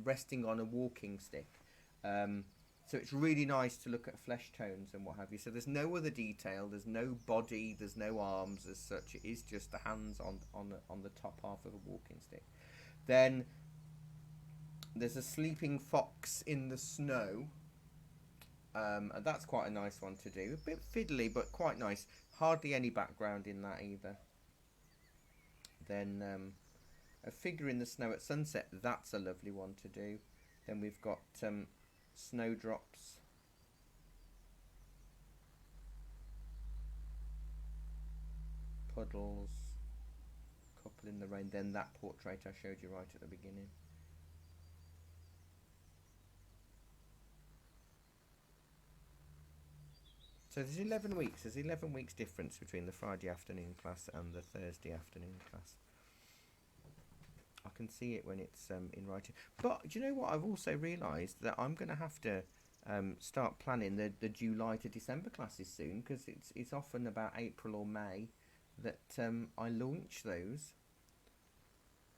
resting on a walking stick. So it's really nice to look at flesh tones and what have you. So there's no other detail. There's no body. There's no arms as such. It is just the hands on the top half of a walking stick. Then there's a sleeping fox in the snow. And that's quite a nice one to do. A bit fiddly, but quite nice. Hardly any background in that either. Then a figure in the snow at sunset. That's a lovely one to do. Then we've got snowdrops. Puddles. Couple in the rain. Then that portrait I showed you right at the beginning. So there's 11 weeks. There's 11 weeks difference between the Friday afternoon class and the Thursday afternoon class. I can see it when it's in writing. But do you know what? I've also realised that I'm going to have to start planning the July to December classes soon, because it's often about April or May that I launch those.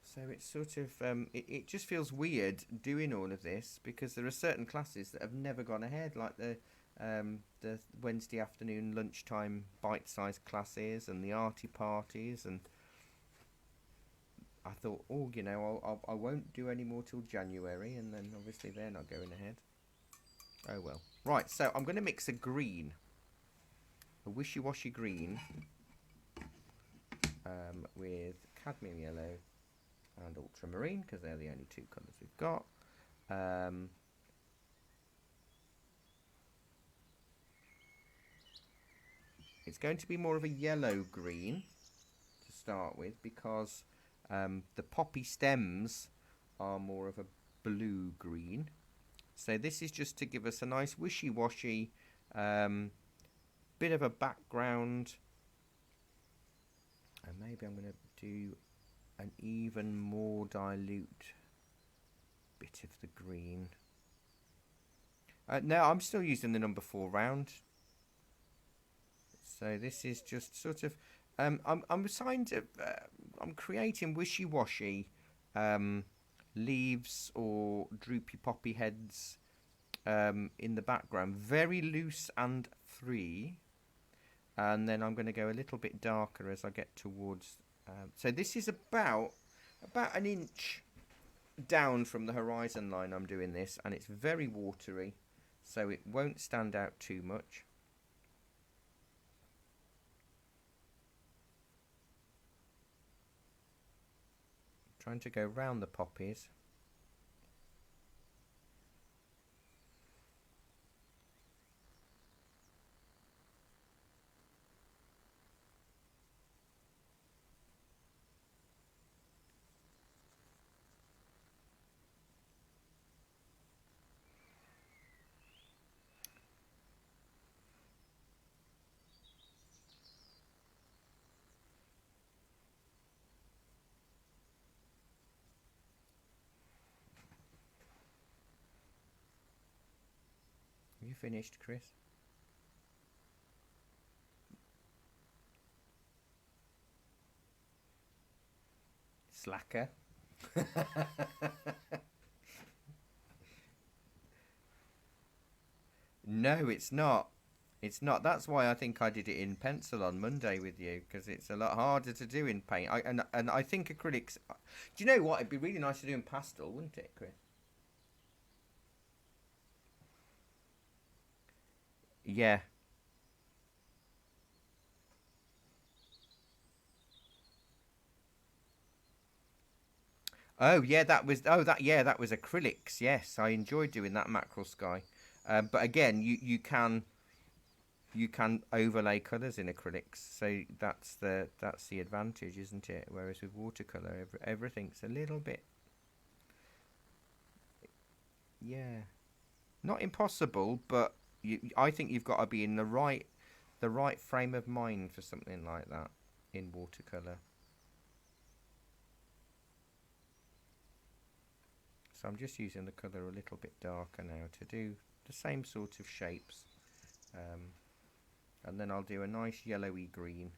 So it's sort of it just feels weird doing all of this, because there are certain classes that have never gone ahead, like the Wednesday afternoon lunchtime bite-sized classes and the arty parties, and I thought, oh, I won't do any more till January, and then obviously they're not going ahead. Oh well. Right, so I'm going to mix a green, a wishy-washy green, with cadmium yellow and ultramarine, because they're the only two colours we've got. It's going to be more of a yellow green to start with, because the poppy stems are more of a blue green. So this is just to give us a nice wishy-washy bit of a background. And maybe I'm going to do an even more dilute bit of the green. No, I'm still using the number 4 round. So this is just sort of, I'm creating wishy-washy leaves or droopy poppy heads in the background, very loose and free. And then I'm going to go a little bit darker as I get towards. So this is about an inch down from the horizon line. I'm doing this, and it's very watery, so it won't stand out too much. Trying to go round the poppies. finished, Chris? Slacker. No, it's not. It's not. That's why I think I did it in pencil on Monday with you, because it's a lot harder to do in paint. And I think acrylics. Do you know what? It'd be really nice to do in pastel, wouldn't it, Chris? Yeah. Oh yeah, that was. Oh that yeah, that was acrylics. Yes, I enjoyed doing that mackerel sky. But again, you can overlay colours in acrylics, so that's the advantage, isn't it? Whereas with watercolour, everything's a little bit, yeah, not impossible, but I think you've got to be in the right frame of mind for something like that in watercolour. So I'm just using the colour a little bit darker now to do the same sort of shapes, um, and then I'll do a nice yellowy green.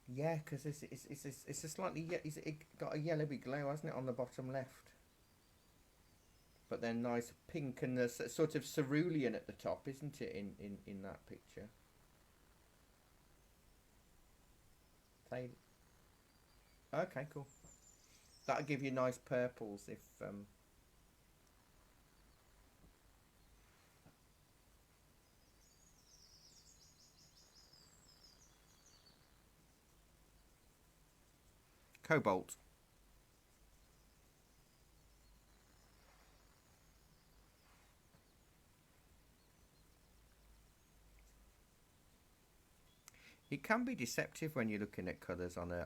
Yeah, because it's a slightly it got a yellowy glow, hasn't it, on the bottom left? But then nice pink and the sort of cerulean at the top, isn't it? In that picture. Fade. Okay, cool. That'll give you nice purples if cobalt. It can be deceptive when you're looking at colours on a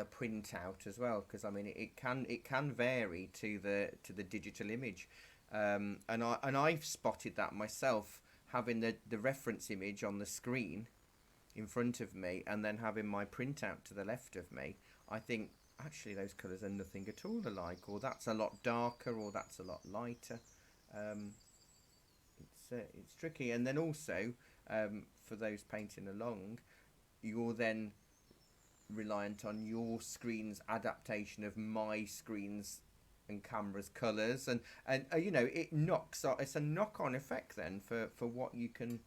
printout as well, because I mean it can vary to the digital image, and I've spotted that myself, having the reference image on the screen in front of me and then having my printout to the left of me. I think actually those colours are nothing at all alike, or that's a lot darker, or that's a lot lighter. Um, it's tricky, and then also for those painting along, you're then reliant on your screen's adaptation of my screen's and camera's colours, and it knocks. It's a knock-on effect then for what you can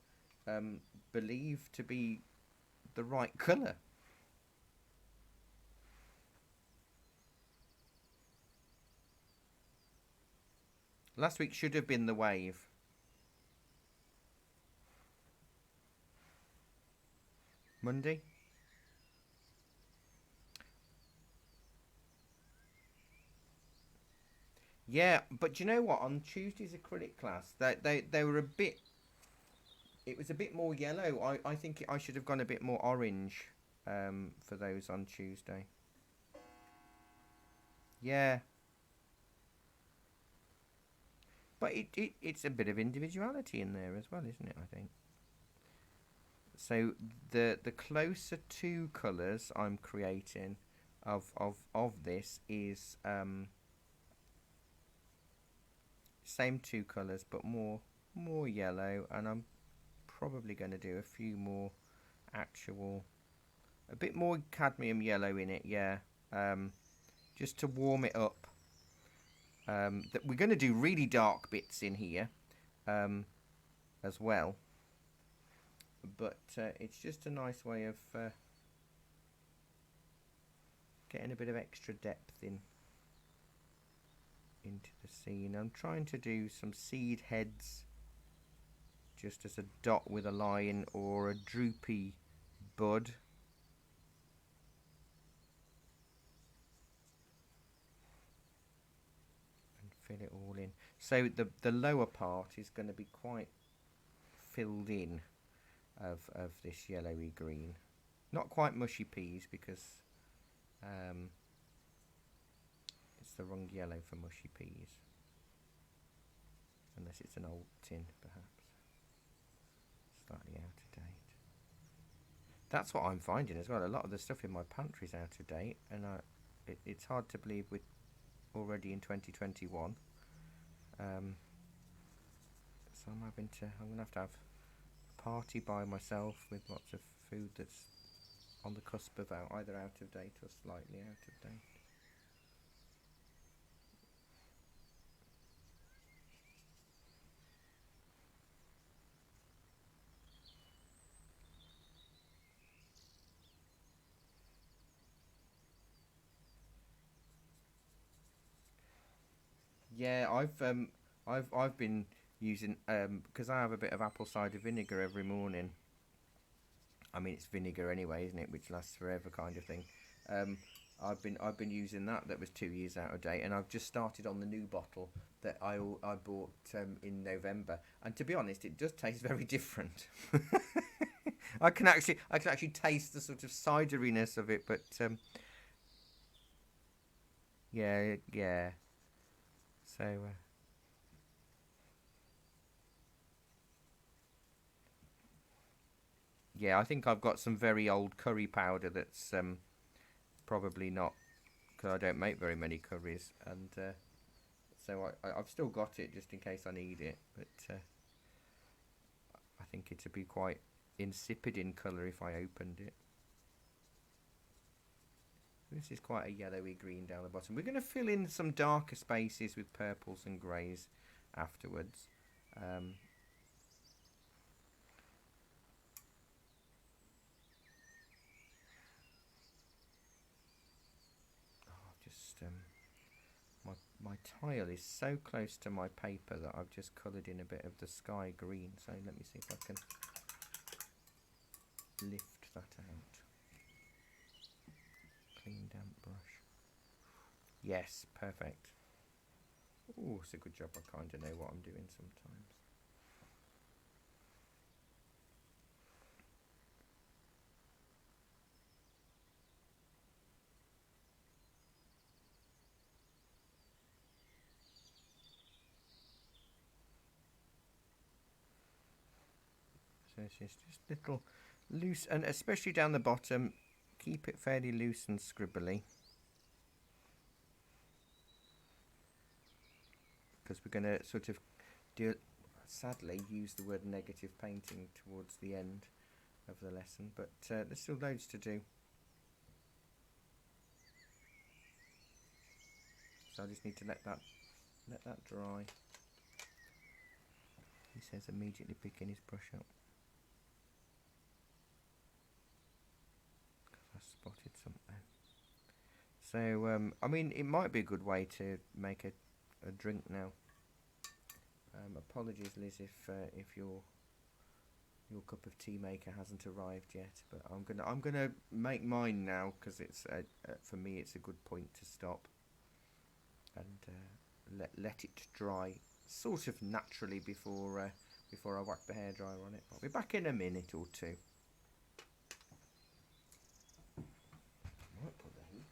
believe to be the right colour. Last week should have been the wave. Monday. Yeah, but do you know what? On Tuesday's acrylic class, they were a bit. It was a bit more yellow. I think I should have gone a bit more orange for those on Tuesday. Yeah, but it's a bit of individuality in there as well, isn't it? I think. So the closer two colours I'm creating of this is same two colours but more yellow, and I'm probably going to do a few more actual, a bit more cadmium yellow in it, yeah, just to warm it up. That we're going to do really dark bits in here as well, but it's just a nice way of getting a bit of extra depth into the scene. I'm trying to do some seed heads just as a dot with a line, or a droopy bud. And fill it all in. So the lower part is going to be quite filled in of this yellowy green. Not quite mushy peas, because it's the wrong yellow for mushy peas. Unless it's an old tin, perhaps. Slightly out of date. That's what I'm finding as well. A lot of the stuff in my pantry's out of date, and it's hard to believe we're already in 2021. So I'm gonna have a party by myself with lots of food that's on the cusp of either out of date or slightly out of date. Yeah, I've been using because I have a bit of apple cider vinegar every morning. I mean, it's vinegar anyway, isn't it? Which lasts forever, kind of thing. Um, I've been using that. That was 2 years out of date, and I've just started on the new bottle that I bought in November. And to be honest, it does taste very different. I can actually taste the sort of cideriness of it, but yeah, yeah. So yeah, I think I've got some very old curry powder that's probably not, because I don't make very many curries, and so I've still got it just in case I need it. But I think it'd be quite insipid in colour if I opened it. This is quite a yellowy green down the bottom. We're going to fill in some darker spaces with purples and greys afterwards. Um, just my my tile is so close to my paper that I've just coloured in a bit of the sky green. So let me see if I can lift that out. Clean damp brush. Yes, perfect. Oh, it's a good job. I kind of know what I'm doing sometimes. So it's just little loose, and especially down the bottom, keep it fairly loose and scribbly, because we're going to sort of sadly use the word negative painting towards the end of the lesson, but there's still loads to do. So I just need to let that dry. He says immediately picking his brush up. I spotted something. So I mean, it might be a good way to make a drink now. Apologies, Liz, if your cup of tea maker hasn't arrived yet, but I'm gonna make mine now, because it's for me it's a good point to stop and let it dry sort of naturally before I whack the hairdryer on it. I'll be back in a minute or two. Might put the heat.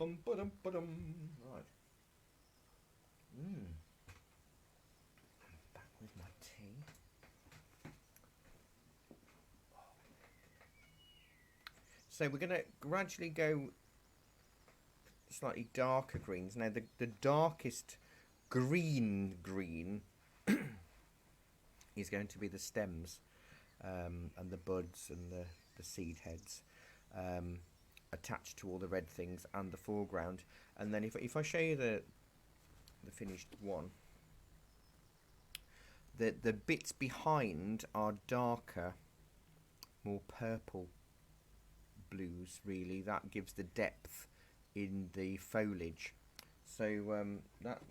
Right. Back with my tea. So we're going to gradually go slightly darker greens. Now the darkest green is going to be the stems and the buds and the seed heads attached to all the red things and the foreground. And then if I show you the finished one, the bits behind are darker, more purple blues, really. That gives the depth in the foliage. So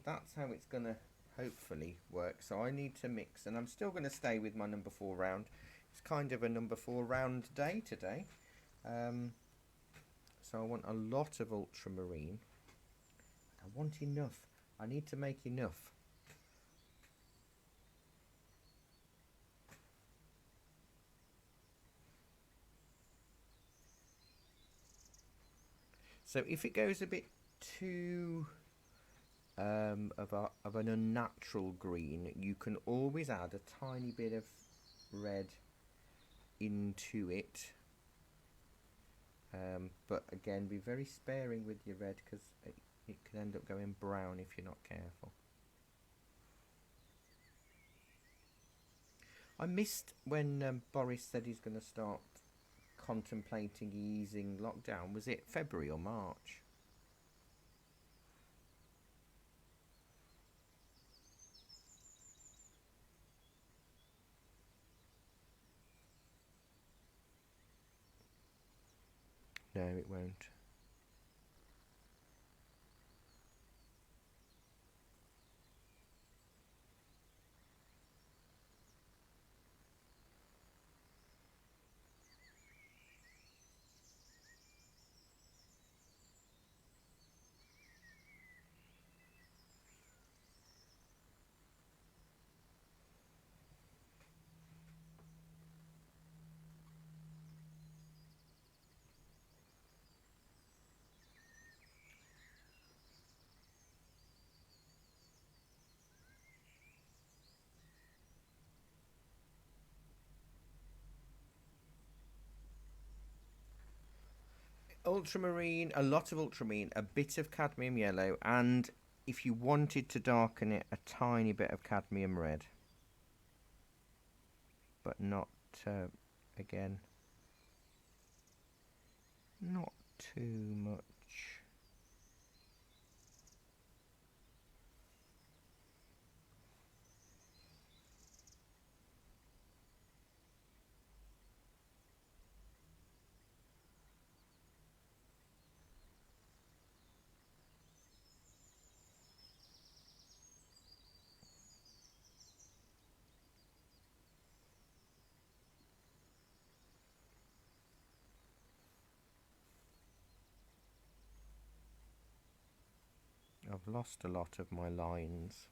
that's how it's going to hopefully work. So I need to mix, and I'm still going to stay with my number 4 round. It's kind of a number 4 round day today. So I want a lot of ultramarine. I want enough. I need to make enough. So if it goes a bit too of an unnatural green, you can always add a tiny bit of red into it. But again, be very sparing with your red, because it can end up going brown if you're not careful. I missed when Boris said he's going to start contemplating easing lockdown. Was it February or March? No, it won't. Ultramarine, a lot of ultramarine, a bit of cadmium yellow, and if you wanted to darken it, a tiny bit of cadmium red. But not, again, not too much. I've lost a lot of my lines.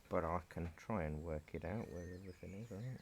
But I can try and work it out where everything is, right?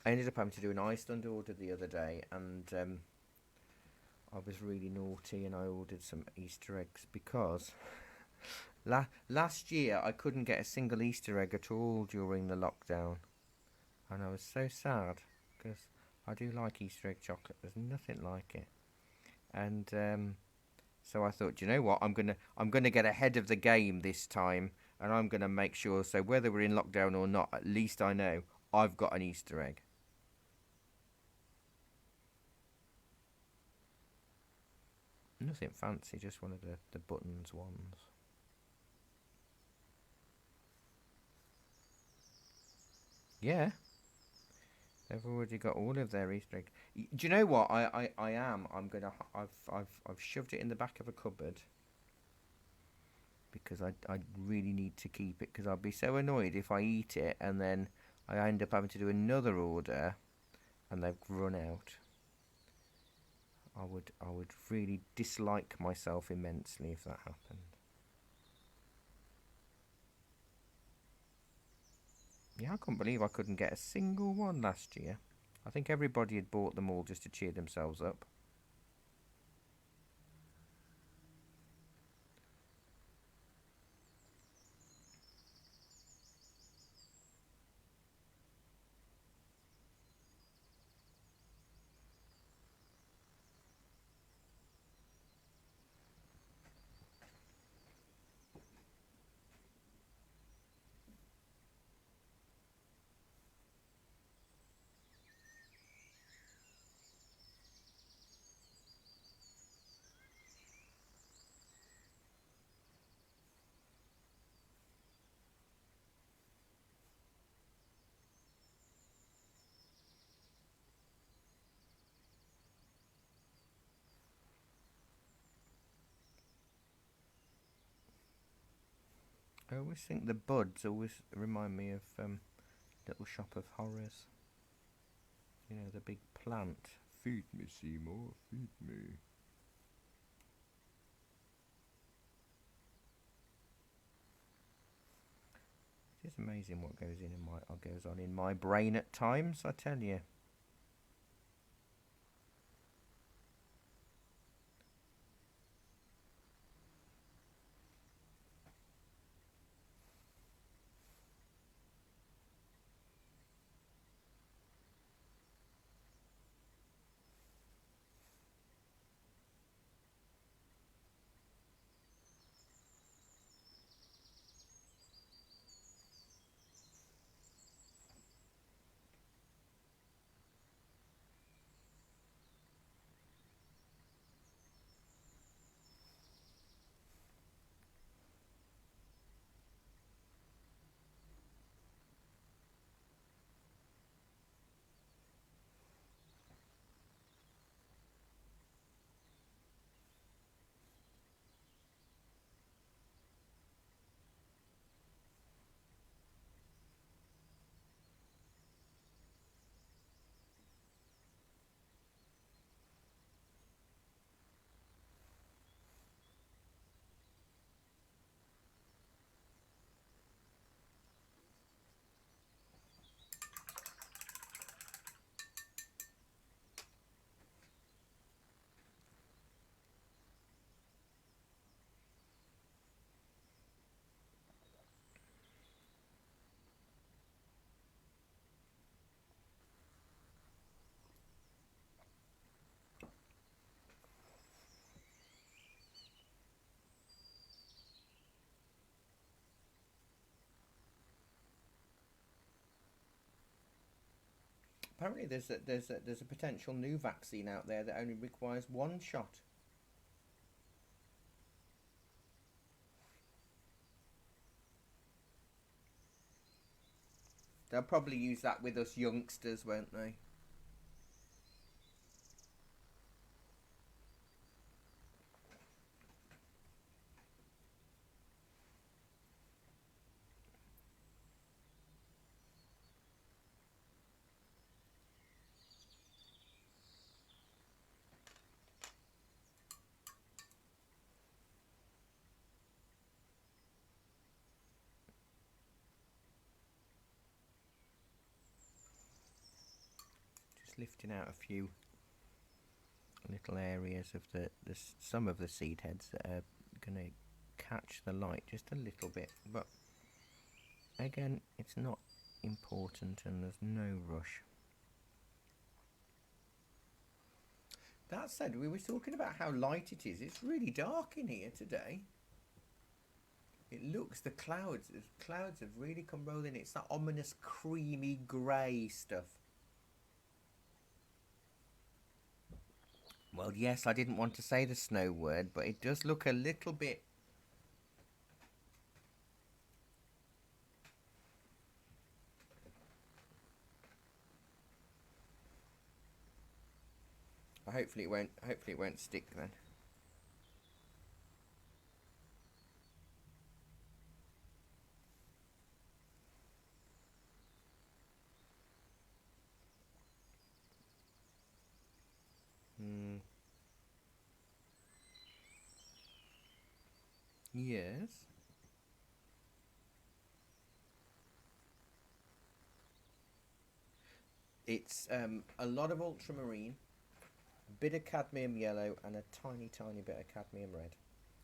I ended up having to do an Iceland order the other day, and I was really naughty and I ordered some Easter eggs because last year I couldn't get a single Easter egg at all during the lockdown, and I was so sad because I do like Easter egg chocolate. There's nothing like it. And so I thought, you know what? I'm gonna get ahead of the game this time, and I'm gonna make sure. So whether we're in lockdown or not, at least I know I've got an Easter egg. Nothing fancy, just one of the buttons ones. Yeah, they've already got all of their Easter eggs. Do you know what? I am. I'm gonna. I've shoved it in the back of a cupboard because I really need to keep it because I'd be so annoyed if I eat it and then I end up having to do another order and they've run out. I would really dislike myself immensely if that happened. Yeah, I couldn't believe I couldn't get a single one last year. I think everybody had bought them all just to cheer themselves up. I always think the buds always remind me of Little Shop of Horrors. You know, the big plant. Feed me, Seymour, feed me. It is amazing what goes on in my brain at times, I tell you. Apparently, there's a potential new vaccine out there that only requires one shot. They'll probably use that with us youngsters, won't they? Just lifting out a few little areas of some of the seed heads that are going to catch the light just a little bit, but again, it's not important and there's no rush. That said, we were talking about how light it is. It's really dark in here today. It looks, the clouds have really come rolling. It's that ominous creamy grey stuff. Well, yes, I didn't want to say the snow word, but it does look a little bit... Hopefully it won't stick then. Yes. It's a lot of ultramarine, a bit of cadmium yellow, and a tiny, tiny bit of cadmium red.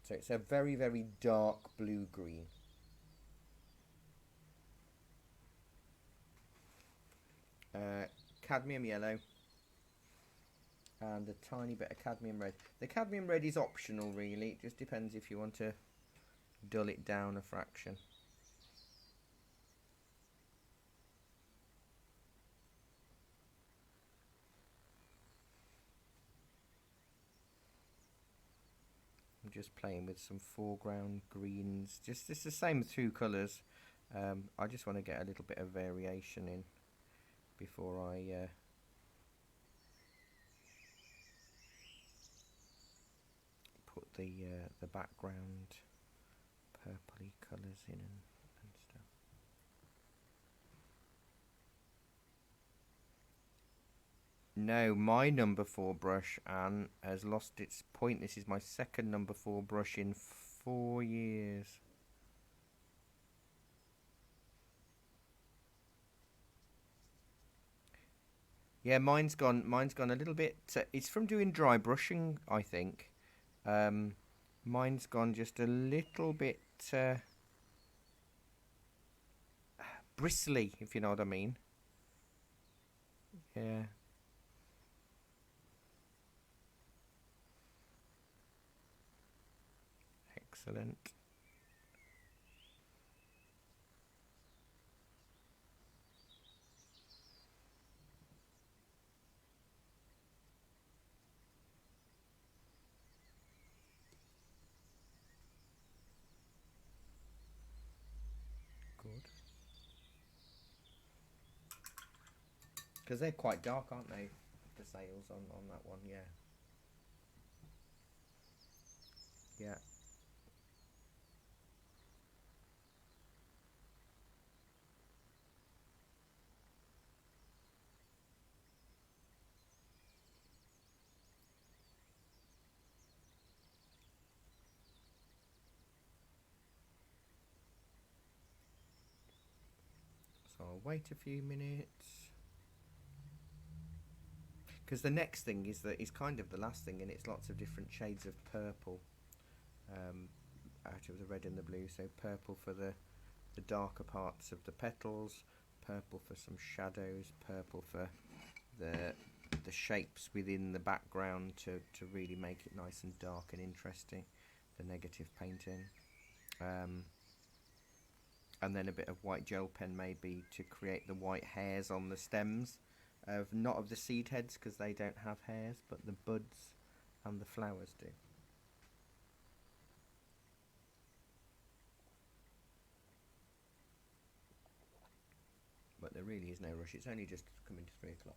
So it's a very, very dark blue-green. Cadmium yellow and a tiny bit of cadmium red. The cadmium red is optional, really. It just depends if you want to dull it down a fraction. I'm just playing with some foreground greens. Just it's the same two colours. I just want to get a little bit of variation in before I put the background purpley colours in and stuff. No, my number 4 brush, Anne, has lost its point. This is my second number 4 brush in 4 years. Yeah, mine's gone a little bit. It's from doing dry brushing, I think. Mine's gone just a little bit bristly, if you know what I mean. Yeah. Excellent. Good. Because they're quite dark, aren't they? The sails on that one, yeah. Yeah. So I'll wait a few minutes. Because the next thing is kind of the last thing, and it's lots of different shades of purple out of the red and the blue. So purple for the darker parts of the petals, purple for some shadows, purple for the shapes within the background to really make it nice and dark and interesting, the negative painting. And then a bit of white gel pen maybe to create the white hairs on the stems, not of the seed heads because they don't have hairs, but the buds and the flowers do. But there really is no rush, it's only just coming to 3 o'clock.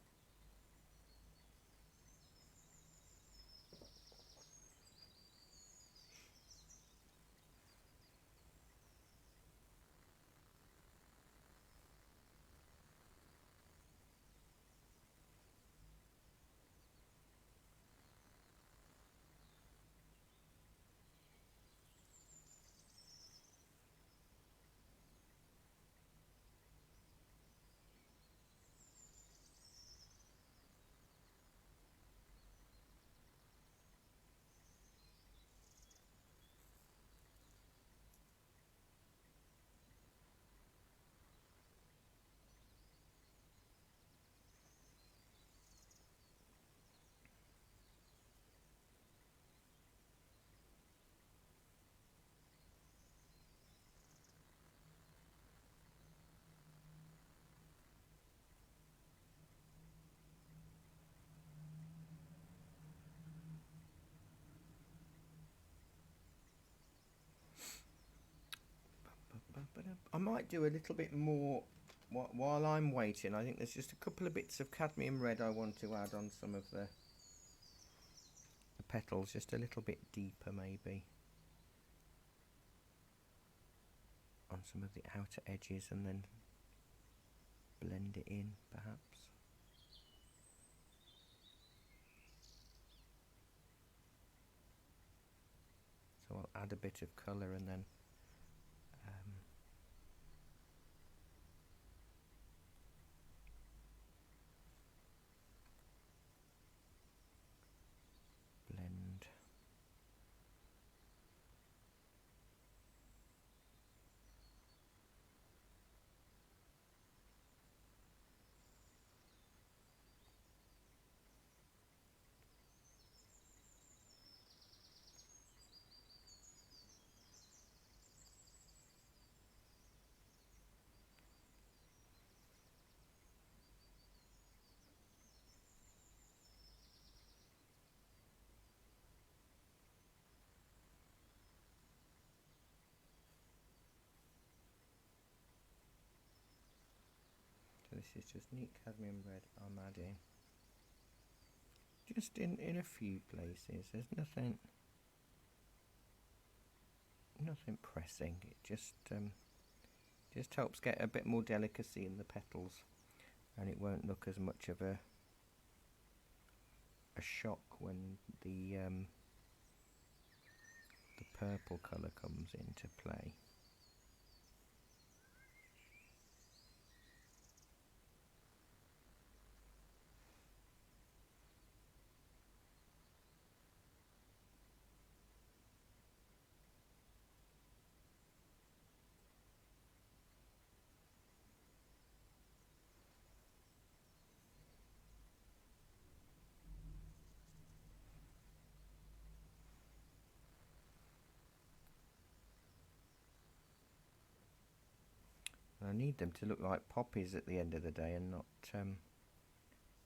I might do a little bit more while I'm waiting. I think there's just a couple of bits of cadmium red I want to add on some of the petals, just a little bit deeper maybe on some of the outer edges, and then blend it in perhaps. So I'll add a bit of colour and then blend. So this is just neat cadmium red I'm adding. Just in a few places. There's nothing pressing. It just helps get a bit more delicacy in the petals, and it won't look as much of a shock when the purple colour comes into play. I need them to look like poppies at the end of the day, and not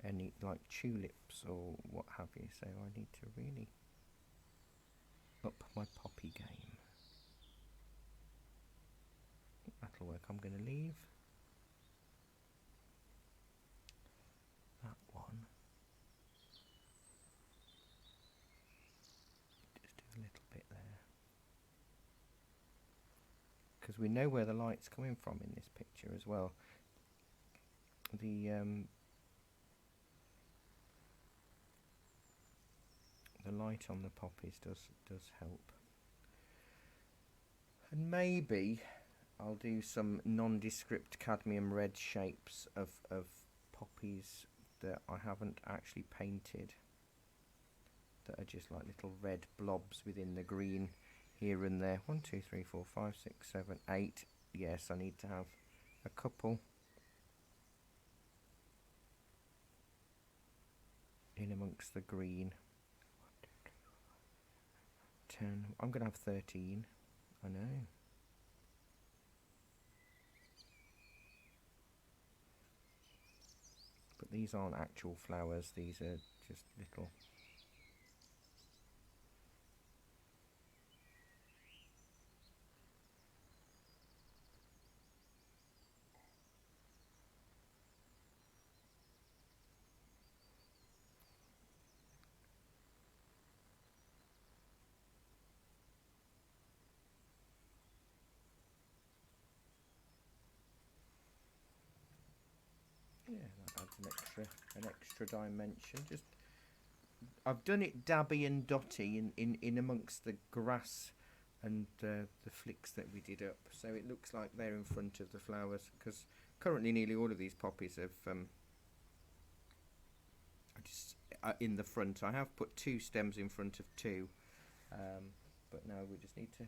any like tulips or what have you. So I need to really up my poppy game. That'll work. I'm going to leave that one. Just do a little bit there, because we know where the light's coming from in this picture as well. The light on the poppies does help. And maybe I'll do some nondescript cadmium red shapes of poppies that I haven't actually painted, that are just like little red blobs within the green here and there. 1, 2, 3, 4, 5, 6, 7, 8. Yes, I need to have a couple in amongst the green. 10. I'm going to have 13. I know. But these aren't actual flowers, these are just little. Yeah, that adds an extra dimension. Just, I've done it dabby and dotty in amongst the grass and the flicks that we did up, so it looks like they're in front of the flowers, because currently nearly all of these poppies have in the front. I have put 2 stems in front of 2, but now we just need to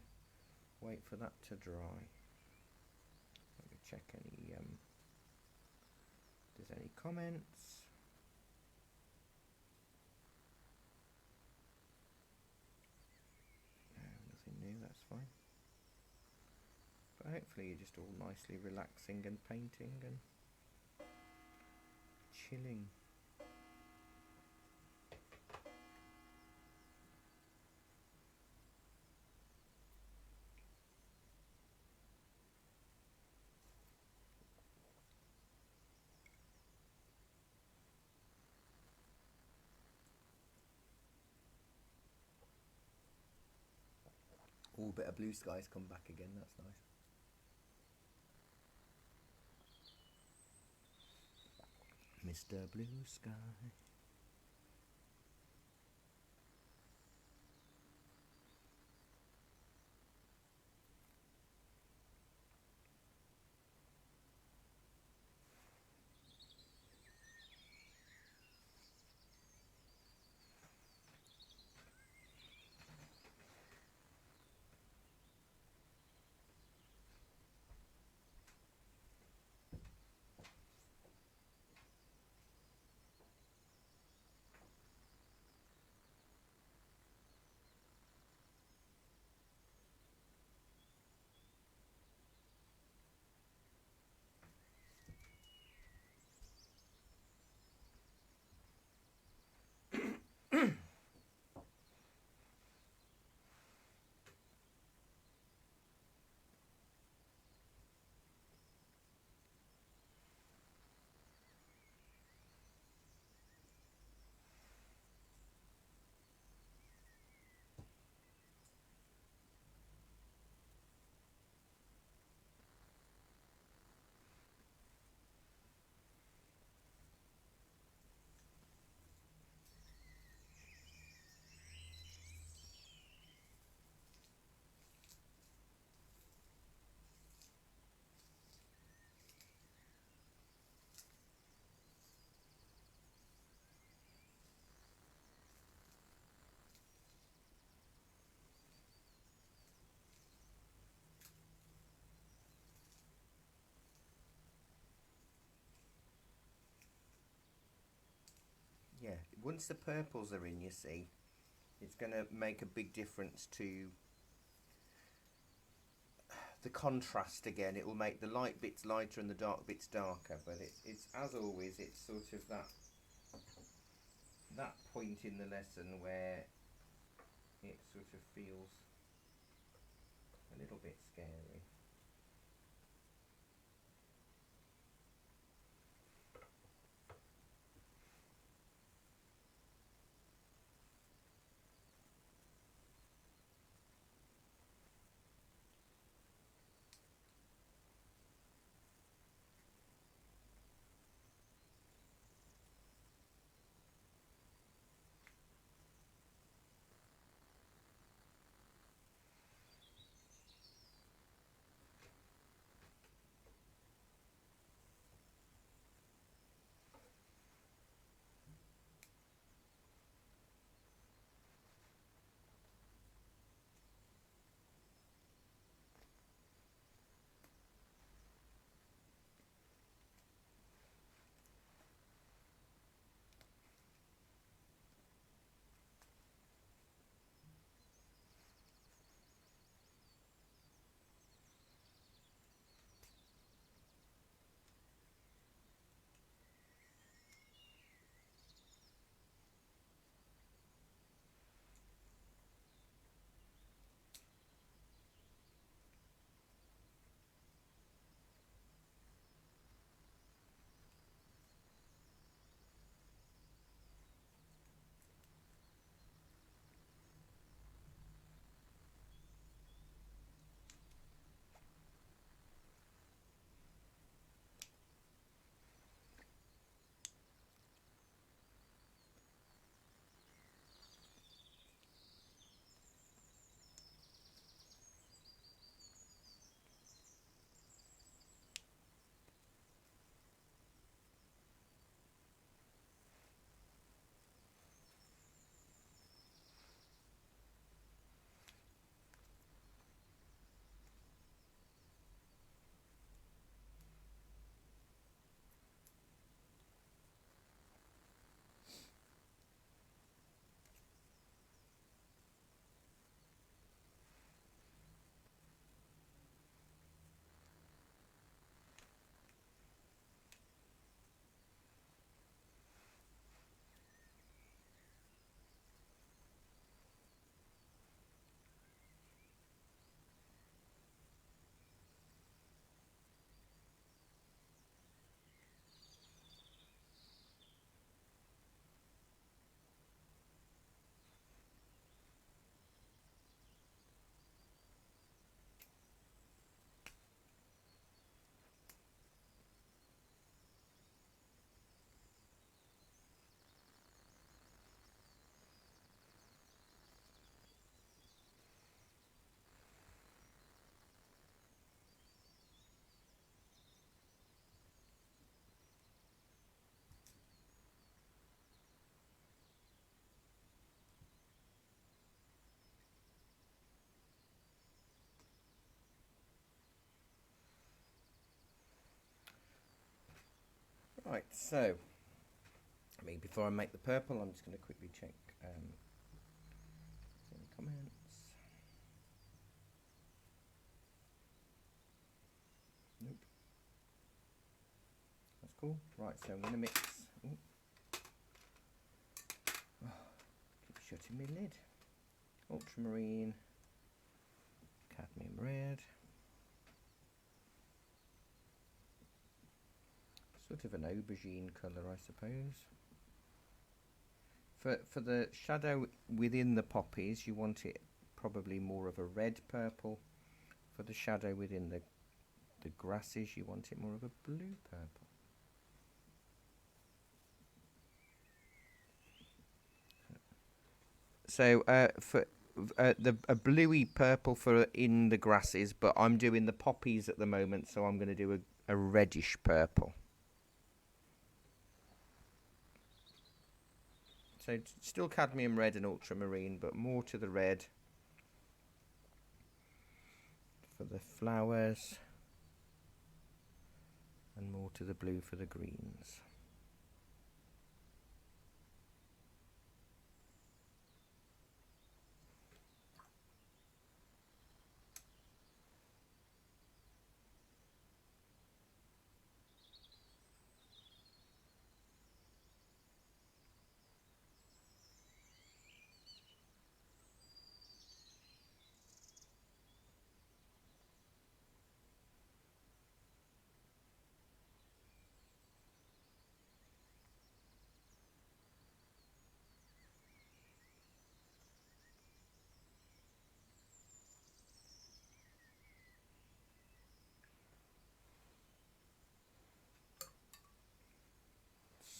wait for that to dry. Let me check if there's any comments. No, nothing new, that's fine. But hopefully you're just all nicely relaxing and painting and chilling. All bit of blue skies come back again, that's nice. Mr. Blue Sky. Yeah, once the purples are in, you see, it's going to make a big difference to the contrast again. It will make the light bits lighter and the dark bits darker, but it's as always, it's sort of that point in the lesson where it sort of feels a little bit scary. Right, so before I make the purple, I'm just going to quickly check any comments. Nope. That's cool. Right, so I'm going to mix. Ooh. Oh, keep shutting my lid. Ultramarine, cadmium red. Sort of an aubergine colour, I suppose. For the shadow within the poppies, you want it probably more of a red purple. For the shadow within the grasses, you want it more of a blue purple. So for a bluey purple for in the grasses, but I'm doing the poppies at the moment, so I'm going to do a reddish purple. So still cadmium red and ultramarine, but more to the red for the flowers and more to the blue for the greens.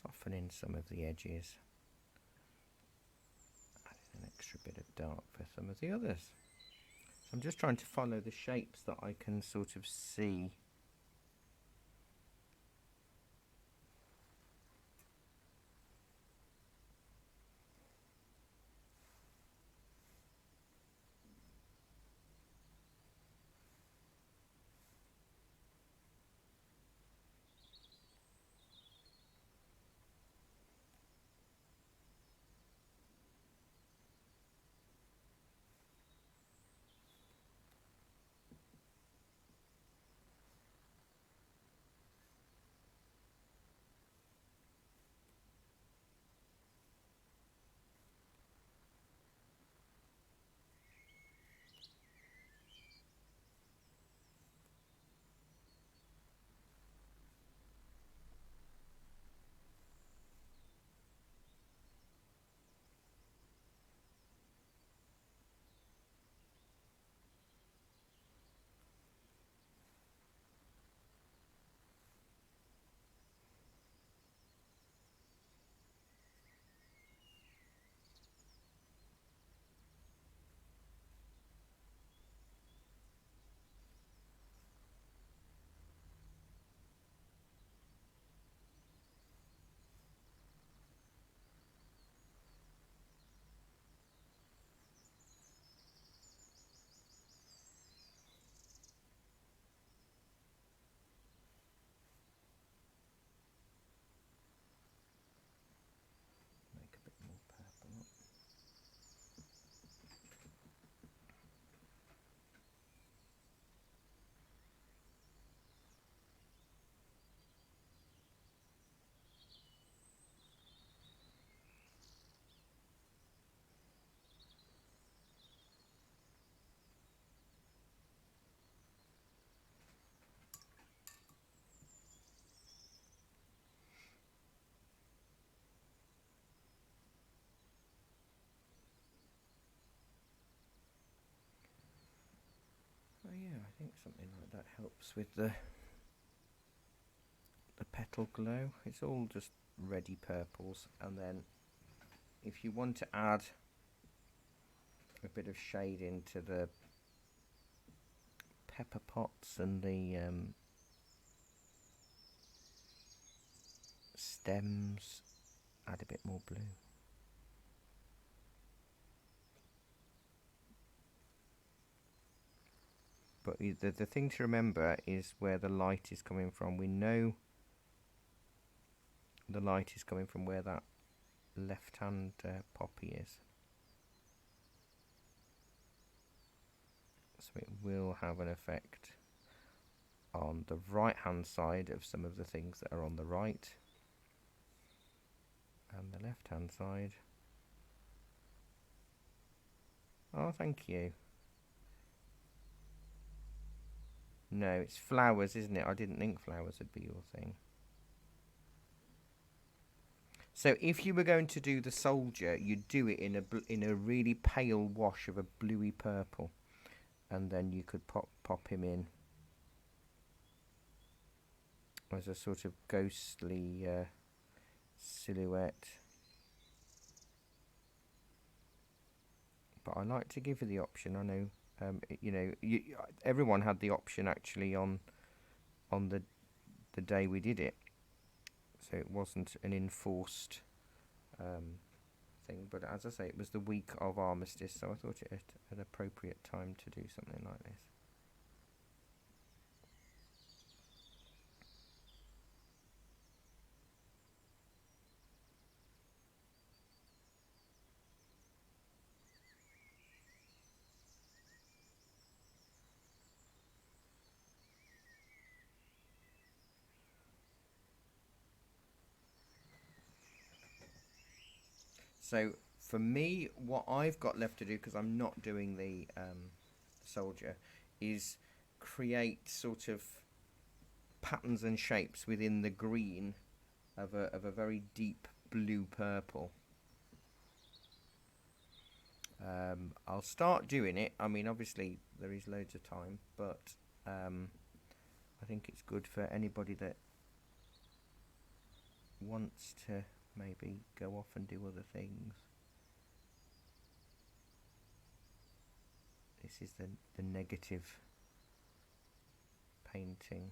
Softening some of the edges, adding an extra bit of dark for some of the others. So I'm just trying to follow the shapes that I can sort of see. Make a bit more purple up. Oh yeah, I think something like that helps with the petal glow. It's all just reddy purples, and then if you want to add a bit of shade into the pepper pots and the stems, add a bit more blue. But the thing to remember is where the light is coming from. We know the light is coming from where that left hand poppy is. So it will have an effect on the right hand side of some of the things that are on the right, and the left hand side. Oh, thank you. No, it's flowers, isn't it? I didn't think flowers would be your thing. So if you were going to do the soldier, you'd do it in a really pale wash of a bluey purple, and then you could pop him in as a sort of ghostly silhouette. But I like to give you the option. I know, you know, everyone had the option actually on the day we did it, so it wasn't an enforced thing. But as I say, it was the week of Armistice, so I thought it an appropriate time to do something like this. So for me, what I've got left to do, because I'm not doing the soldier, is create sort of patterns and shapes within the green of a very deep blue purple. I'll start doing it. I mean, obviously there is loads of time, but I think it's good for anybody that wants to maybe go off and do other things. This is the negative painting.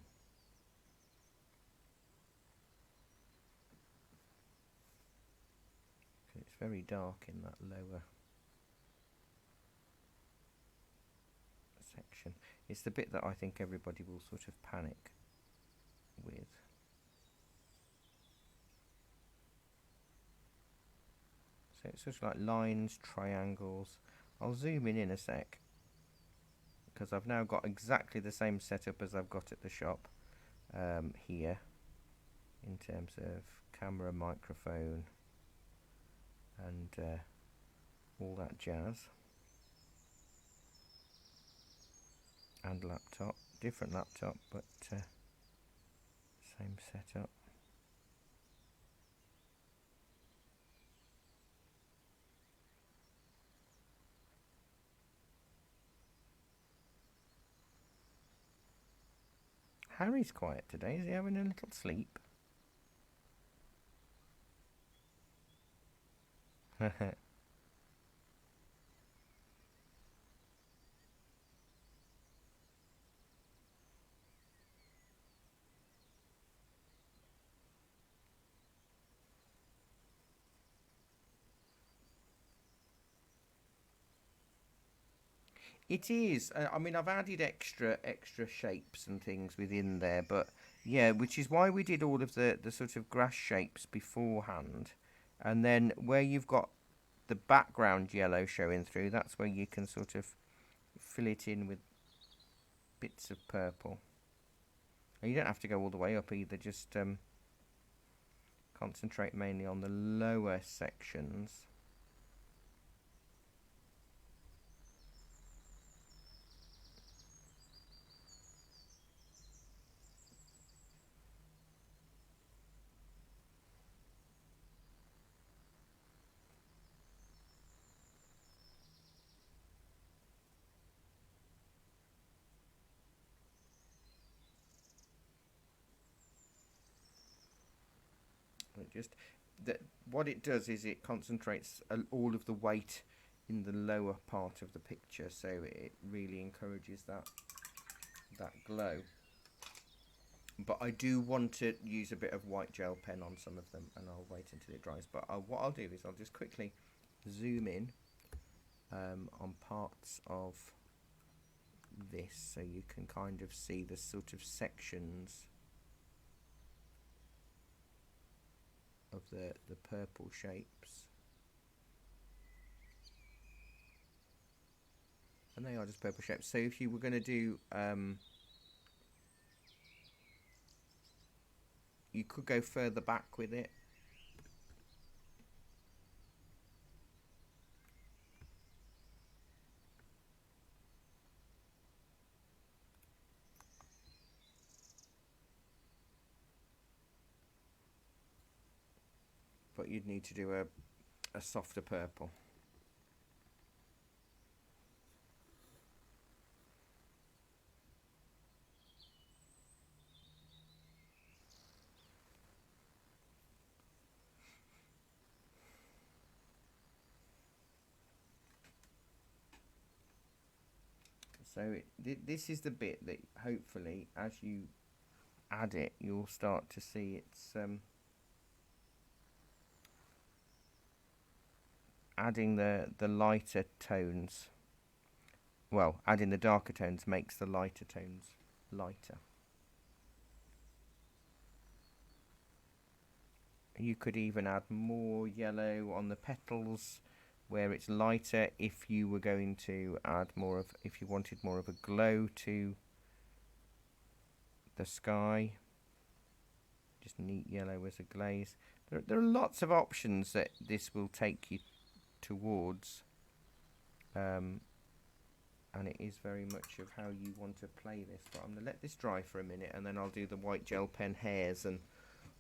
It's very dark in that lower section. It's the bit that I think everybody will sort of panic with. So it's sort of like lines, triangles. I'll zoom in a sec, because I've now got exactly the same setup as I've got at the shop here, in terms of camera, microphone, and all that jazz. And laptop, different laptop, but same setup. Harry's quiet today. Is he having a little sleep? It is. I mean, I've added extra shapes and things within there, but yeah, which is why we did all of the sort of grass shapes beforehand, and then where you've got the background yellow showing through, that's where you can sort of fill it in with bits of purple. And you don't have to go all the way up either. Just concentrate mainly on the lower sections. What it does is it concentrates all of the weight in the lower part of the picture, so it really encourages that glow. But I do want to use a bit of white gel pen on some of them, and I'll wait until it dries. But what I'll do is I'll just quickly zoom in on parts of this, so you can kind of see the sort of sections of the purple shapes. And they are just purple shapes. So if you were going to do, you could go further back with it. But you'd need to do a softer purple. So this is the bit that hopefully as you add it, you'll start to see it's adding the lighter tones. Well, adding the darker tones makes the lighter tones lighter. You could even add more yellow on the petals where it's lighter if you were going to add more of, if you wanted more of a glow to the sky. Just neat yellow as a glaze. There are lots of options that this will take you towards, and it is very much of how you want to play this. But I'm going to let this dry for a minute, and then I'll do the white gel pen hairs and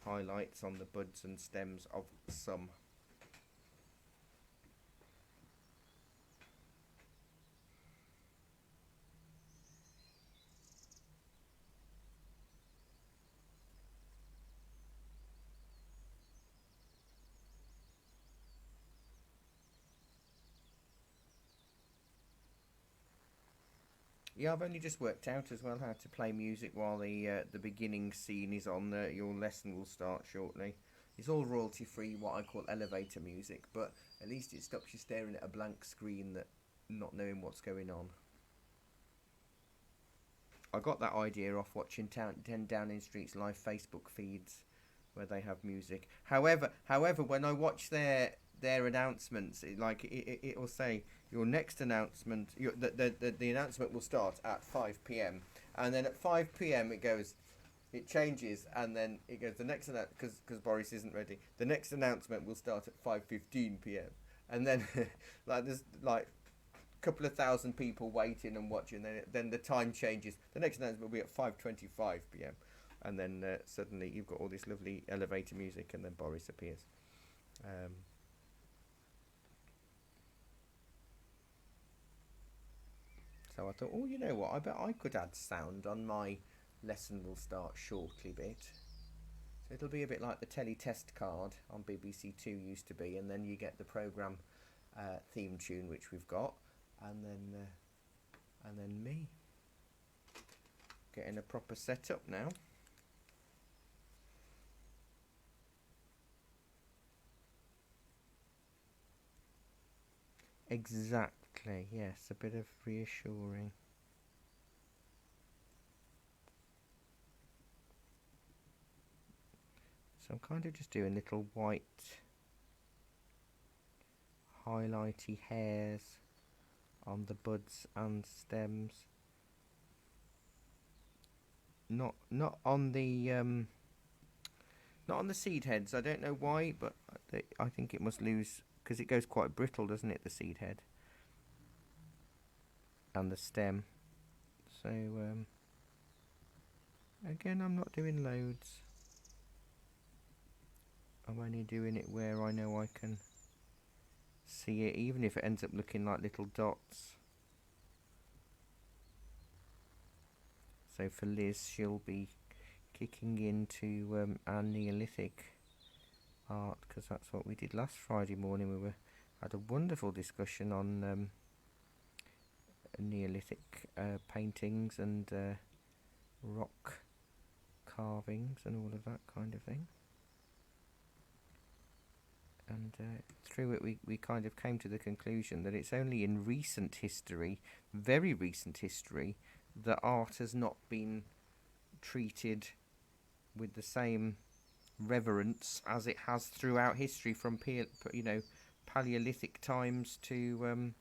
highlights on the buds and stems of some. Yeah, I've only just worked out as well how to play music while the beginning scene is on. Your lesson will start shortly. It's all royalty free, what I call elevator music, but at least it stops you staring at a blank screen, that not knowing what's going on. I got that idea off watching 10 Downing Street's live Facebook feeds where they have music. However, when I watch their announcements, it'll say your next announcement, the announcement will start at 5 p.m. and then at 5 p.m. it changes, and then it goes the next announcement, because Boris isn't ready. The next announcement will start at 5:15 p.m. and then there's a couple of thousand people waiting and watching. Then the time changes. The next announcement will be at 5:25 p.m. and then suddenly you've got all this lovely elevator music, and then Boris appears. So I thought, oh, you know what? I bet I could add sound on my lesson will start shortly bit. So it'll be a bit like the test card on BBC Two used to be, and then you get the programme theme tune, which we've got, and then me getting a proper setup now. Exactly, yes, a bit of reassuring. So I'm kind of just doing little white highlighty hairs on the buds and stems. Not on the not on the seed heads. I don't know why, but I think it must lose, because it goes quite brittle, doesn't it, the seed head and the stem. So again, I'm not doing loads. I'm only doing it where I know I can see it, even if it ends up looking like little dots. So for Liz, she'll be kicking into our Neolithic art, because that's what we did last Friday morning. We had a wonderful discussion on Neolithic paintings and rock carvings and all of that kind of thing. And through it we kind of came to the conclusion that it's only in recent history, very recent history, that art has not been treated with the same reverence as it has throughout history, from Paleolithic times to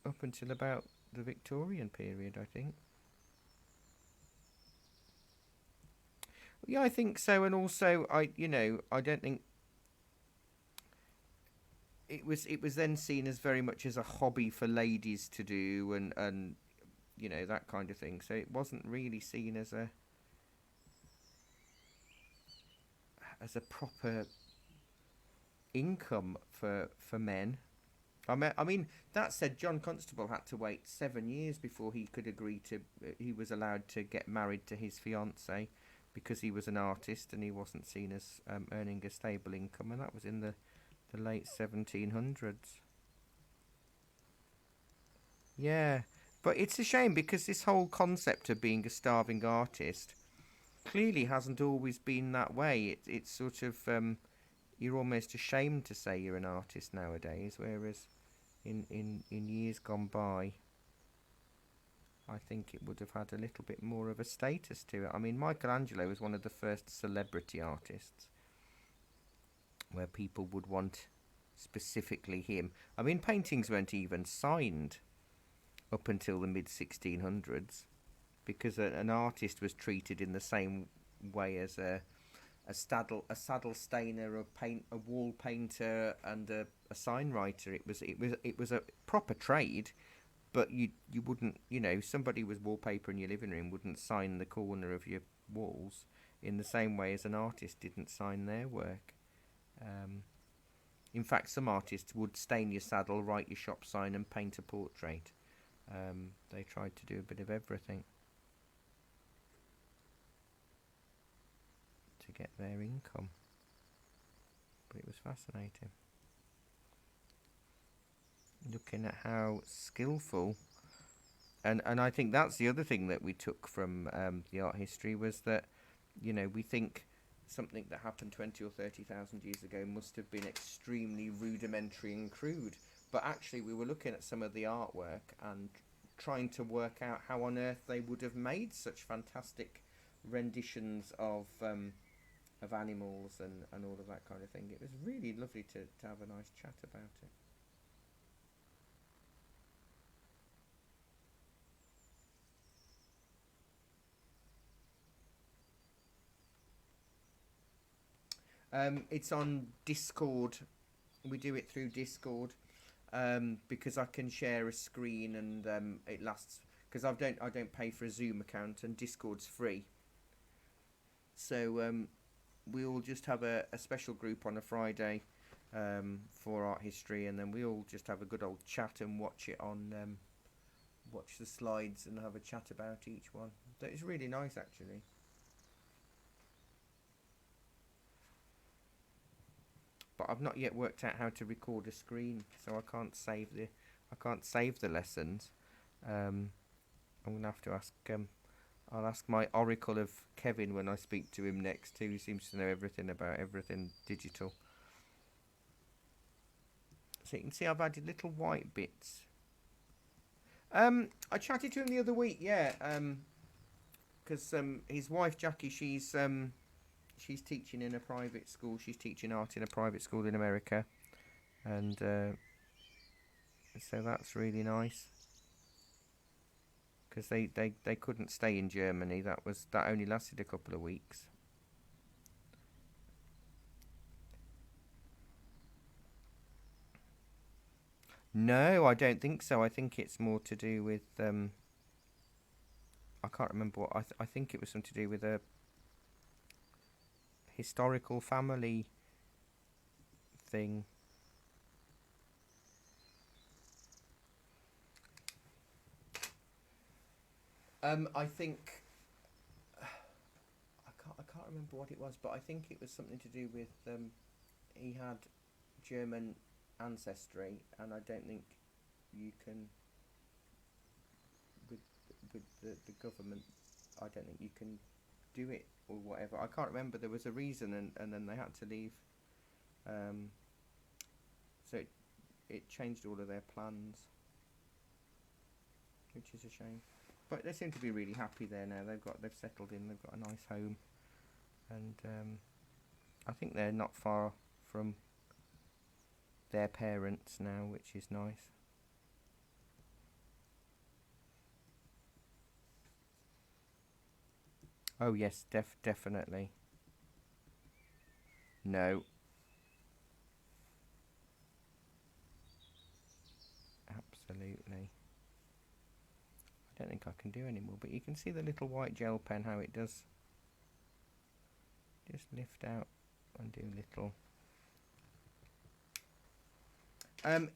up until about the Victorian period, I think. Yeah, I think so, and also I don't think it was then seen as very much as a hobby for ladies to do, and that kind of thing. So it wasn't really seen as a proper income for men. I mean, that said, John Constable had to wait 7 years before he could agree to. He was allowed to get married to his fiancée because he was an artist and he wasn't seen as earning a stable income, and that was in the late 1700s. Yeah, but it's a shame because this whole concept of being a starving artist clearly hasn't always been that way. It's sort of you're almost ashamed to say you're an artist nowadays, whereas in years gone by, I think it would have had a little bit more of a status to it. I mean, Michelangelo was one of the first celebrity artists where people would want specifically him. I mean, paintings weren't even signed up until the mid 1600s because an artist was treated in the same way as a saddle stainer, a wall painter, and a sign writer. It was a proper trade, but you wouldn't, somebody with wallpaper in your living room wouldn't sign the corner of your walls in the same way as an artist didn't sign their work. In fact, some artists would stain your saddle, write your shop sign, and paint a portrait. They tried to do a bit of everything to get their income, but it was fascinating looking at how skillful, and I think that's the other thing that we took from the art history was that we think something that happened 20 or 30,000 years ago must have been extremely rudimentary and crude, but actually we were looking at some of the artwork and trying to work out how on earth they would have made such fantastic renditions of animals and all of that kind of thing. It was really lovely to have a nice chat about it. It's on Discord. We do it through Discord because I can share a screen and it lasts. Because I don't pay for a Zoom account and Discord's free. So we all just have a special group on a Friday for art history, and then we all just have a good old chat and watch it on watch the slides and have a chat about each one. That is really nice, actually. But I've not yet worked out how to record a screen, so I can't save the lessons. I'm gonna have to ask. I'll ask my oracle of Kevin when I speak to him next, who seems to know everything about everything digital. So you can see I've added little white bits. I chatted to him the other week, yeah, because his wife Jackie, she's teaching in a private school. She's teaching art in a private school in America, and so that's really nice. Because they couldn't stay in Germany. That only lasted a couple of weeks. No, I don't think so. I think it's more to do with I can't remember what I think it was something to do with a historical family thing. I think I can't remember what it was, but I think it was something to do with he had German ancestry, and I don't think you can with the government. I don't think you can do it or whatever. I can't remember. There was a reason, and then they had to leave. So it changed all of their plans, which is a shame. But they seem to be really happy there now. They've settled in. They've got a nice home. and I think they're not far from their parents now, which is nice. Oh yes, definitely. No, absolutely. I don't think I can do any more, but you can see the little white gel pen, how it does just lift out and do little.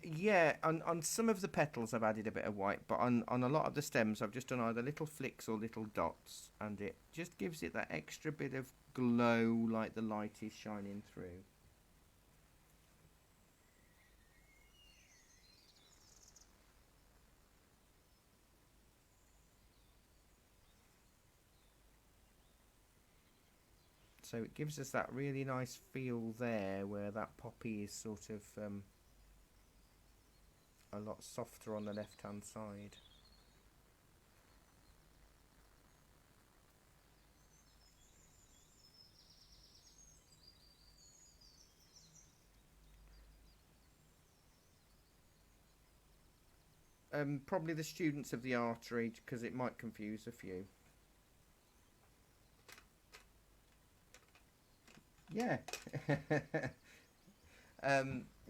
Yeah, on some of the petals I've added a bit of white, but on a lot of the stems I've just done either little flicks or little dots, and it just gives it that extra bit of glow, like the light is shining through. So it gives us that really nice feel there, where that poppy is sort of a lot softer on the left hand side. Probably the students of the artery, because it might confuse a few. Yeah.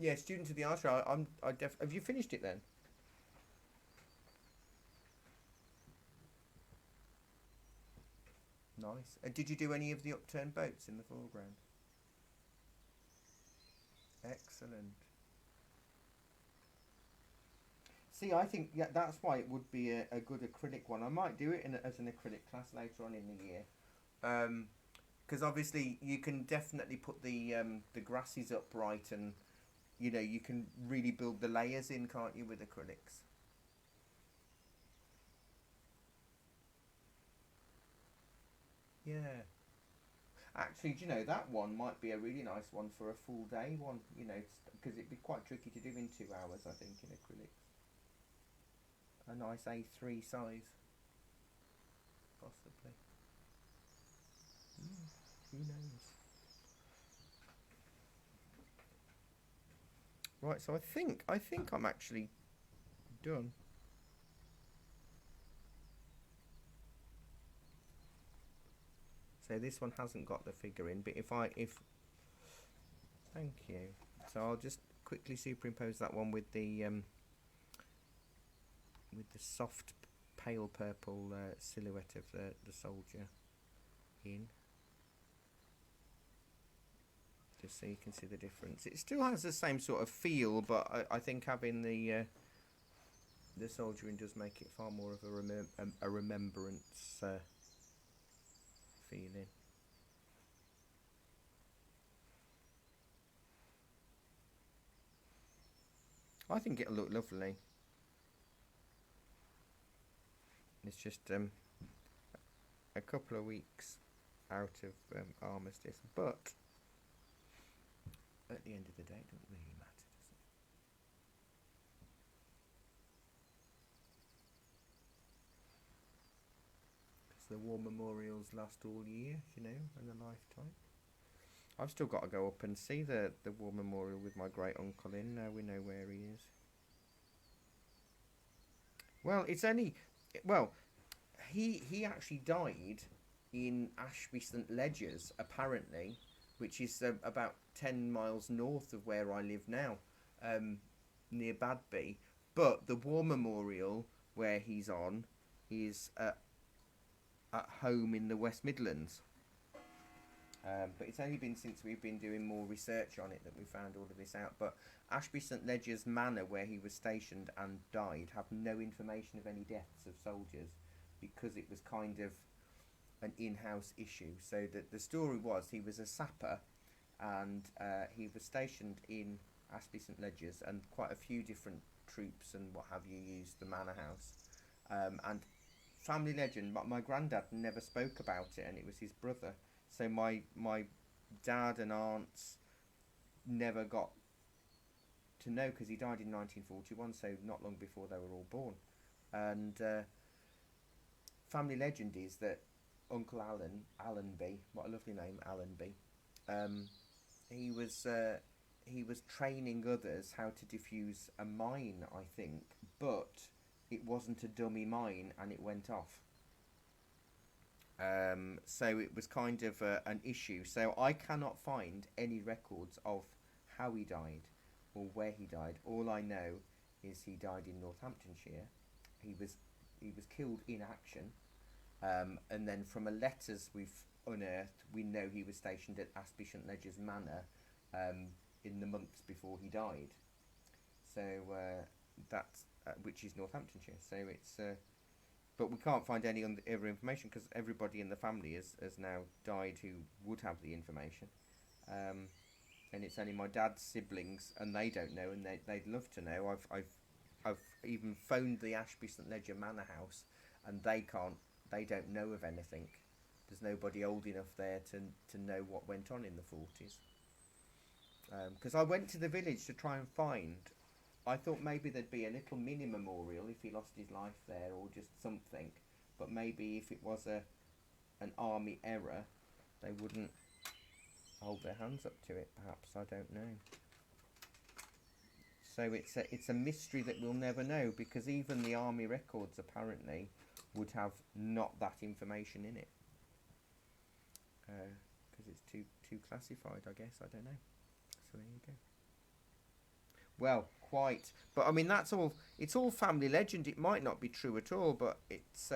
Yeah, students of the artery. Have you finished it then? Nice. Did you do any of the upturned boats in the foreground? Excellent. See, I think yeah, that's why it would be a good acrylic one. I might do it as an acrylic class later on in the year. Because obviously you can definitely put the grasses upright, and you can really build the layers in, can't you, with acrylics? Yeah. Actually, do you know that one might be a really nice one for a full day one? Because it'd be quite tricky to do in 2 hours, I think, in acrylics. A nice A3 size, possibly. Mm, who knows? Right, so I think I'm actually done. So this one hasn't got the figure in, but if thank you. So I'll just quickly superimpose that one with the soft pale purple silhouette of the soldier in, just so you can see the difference. It still has the same sort of feel, but I think having the soldier in does make it far more of a remembrance feeling. I think it'll look lovely. It's just a couple of weeks out of armistice, but at the end of the day, it doesn't really matter, does it? Because the war memorials last all year, and a lifetime. I've still got to go up and see the war memorial with my great uncle in. Now we know where he is. Well, it's only well, he actually died in Ashby St Ledgers, apparently, which is about 10 miles north of where I live now, near Badby. But the war memorial where he's on is at home in the West Midlands. But it's only been since we've been doing more research on it that we found all of this out. But Ashby St Ledgers Manor, where he was stationed and died, have no information of any deaths of soldiers, because it was kind of an in-house issue. So the story was he was a sapper, and he was stationed in Ashby St Ledgers, and quite a few different troops and what have you used the manor house. And family legend, my granddad never spoke about it, and it was his brother. So my dad and aunts never got to know, because he died in 1941, so not long before they were all born. And family legend is that Uncle Allenby, what a lovely name, Allenby. He was training others how to defuse a mine, I think, but it wasn't a dummy mine and it went off. So it was kind of an issue. So I cannot find any records of how he died or where he died. All I know is he died in Northamptonshire. He was killed in action, and then from a letters we've unearthed, we know he was stationed at Ashby St Ledger's Manor in the months before he died. So that's which is Northamptonshire. So it's but we can't find any other information because everybody in the family has now died who would have the information. And it's only my dad's siblings, and they don't know, and they'd love to know. I've even phoned the Ashby St Ledger Manor House, and they don't know of anything. There's nobody old enough there to know what went on in the 40s. Because I went to the village to try and find. I thought maybe there'd be a little mini memorial if he lost his life there, or just something. But maybe if it was an army error, they wouldn't hold their hands up to it. Perhaps, I don't know. So it's a mystery that we'll never know, because even the army records apparently would have not that information in it, because it's too classified, I guess. I don't know. So there you go. Well, quite. But I mean, that's all. It's all family legend. It might not be true at all, but it's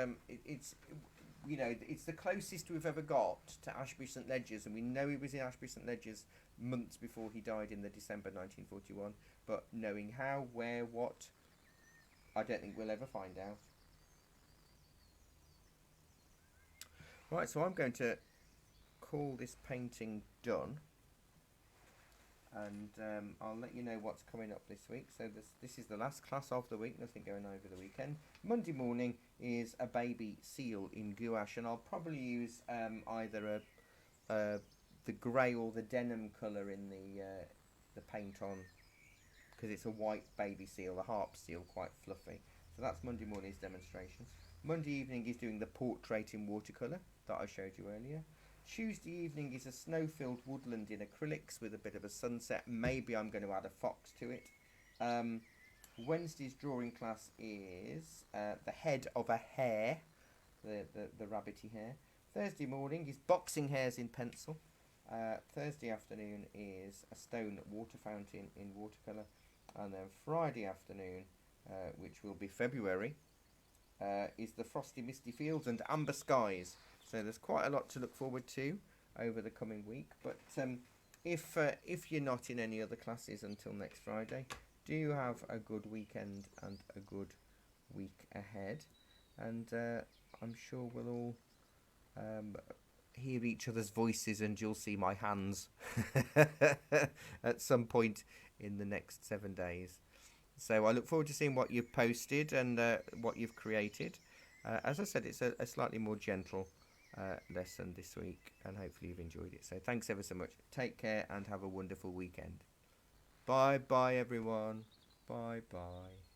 you know, it's the closest we've ever got to Ashby St Ledger's, and we know he was in Ashby St Ledger's months before he died in the December 1941. But knowing how, where, what, I don't think we'll ever find out. Right, so I'm going to call this painting done, and I'll let you know what's coming up this week. So this is the last class of the week, nothing going over the weekend. Monday morning is a baby seal in gouache, and I'll probably use either the grey or the denim colour in the paint on, because it's a white baby seal, a harp seal, quite fluffy. So that's Monday morning's demonstration. Monday evening is doing the portrait in watercolour that I showed you earlier. Tuesday evening is a snow-filled woodland in acrylics with a bit of a sunset. Maybe I'm going to add a fox to it. Wednesday's drawing class is the head of a hare, the rabbity hare. Thursday morning is boxing hares in pencil. Thursday afternoon is a stone water fountain in watercolour. And then Friday afternoon, which will be February, is the frosty misty fields and amber skies. So there's quite a lot to look forward to over the coming week. But if you're not in any other classes until next Friday, do have a good weekend and a good week ahead. And I'm sure we'll all hear each other's voices, and you'll see my hands at some point in the next 7 days. So I look forward to seeing what you've posted and what you've created. As I said, it's a slightly more gentle lesson this week, and hopefully you've enjoyed it. So thanks ever so much. Take care and have a wonderful weekend. Bye bye everyone. Bye bye.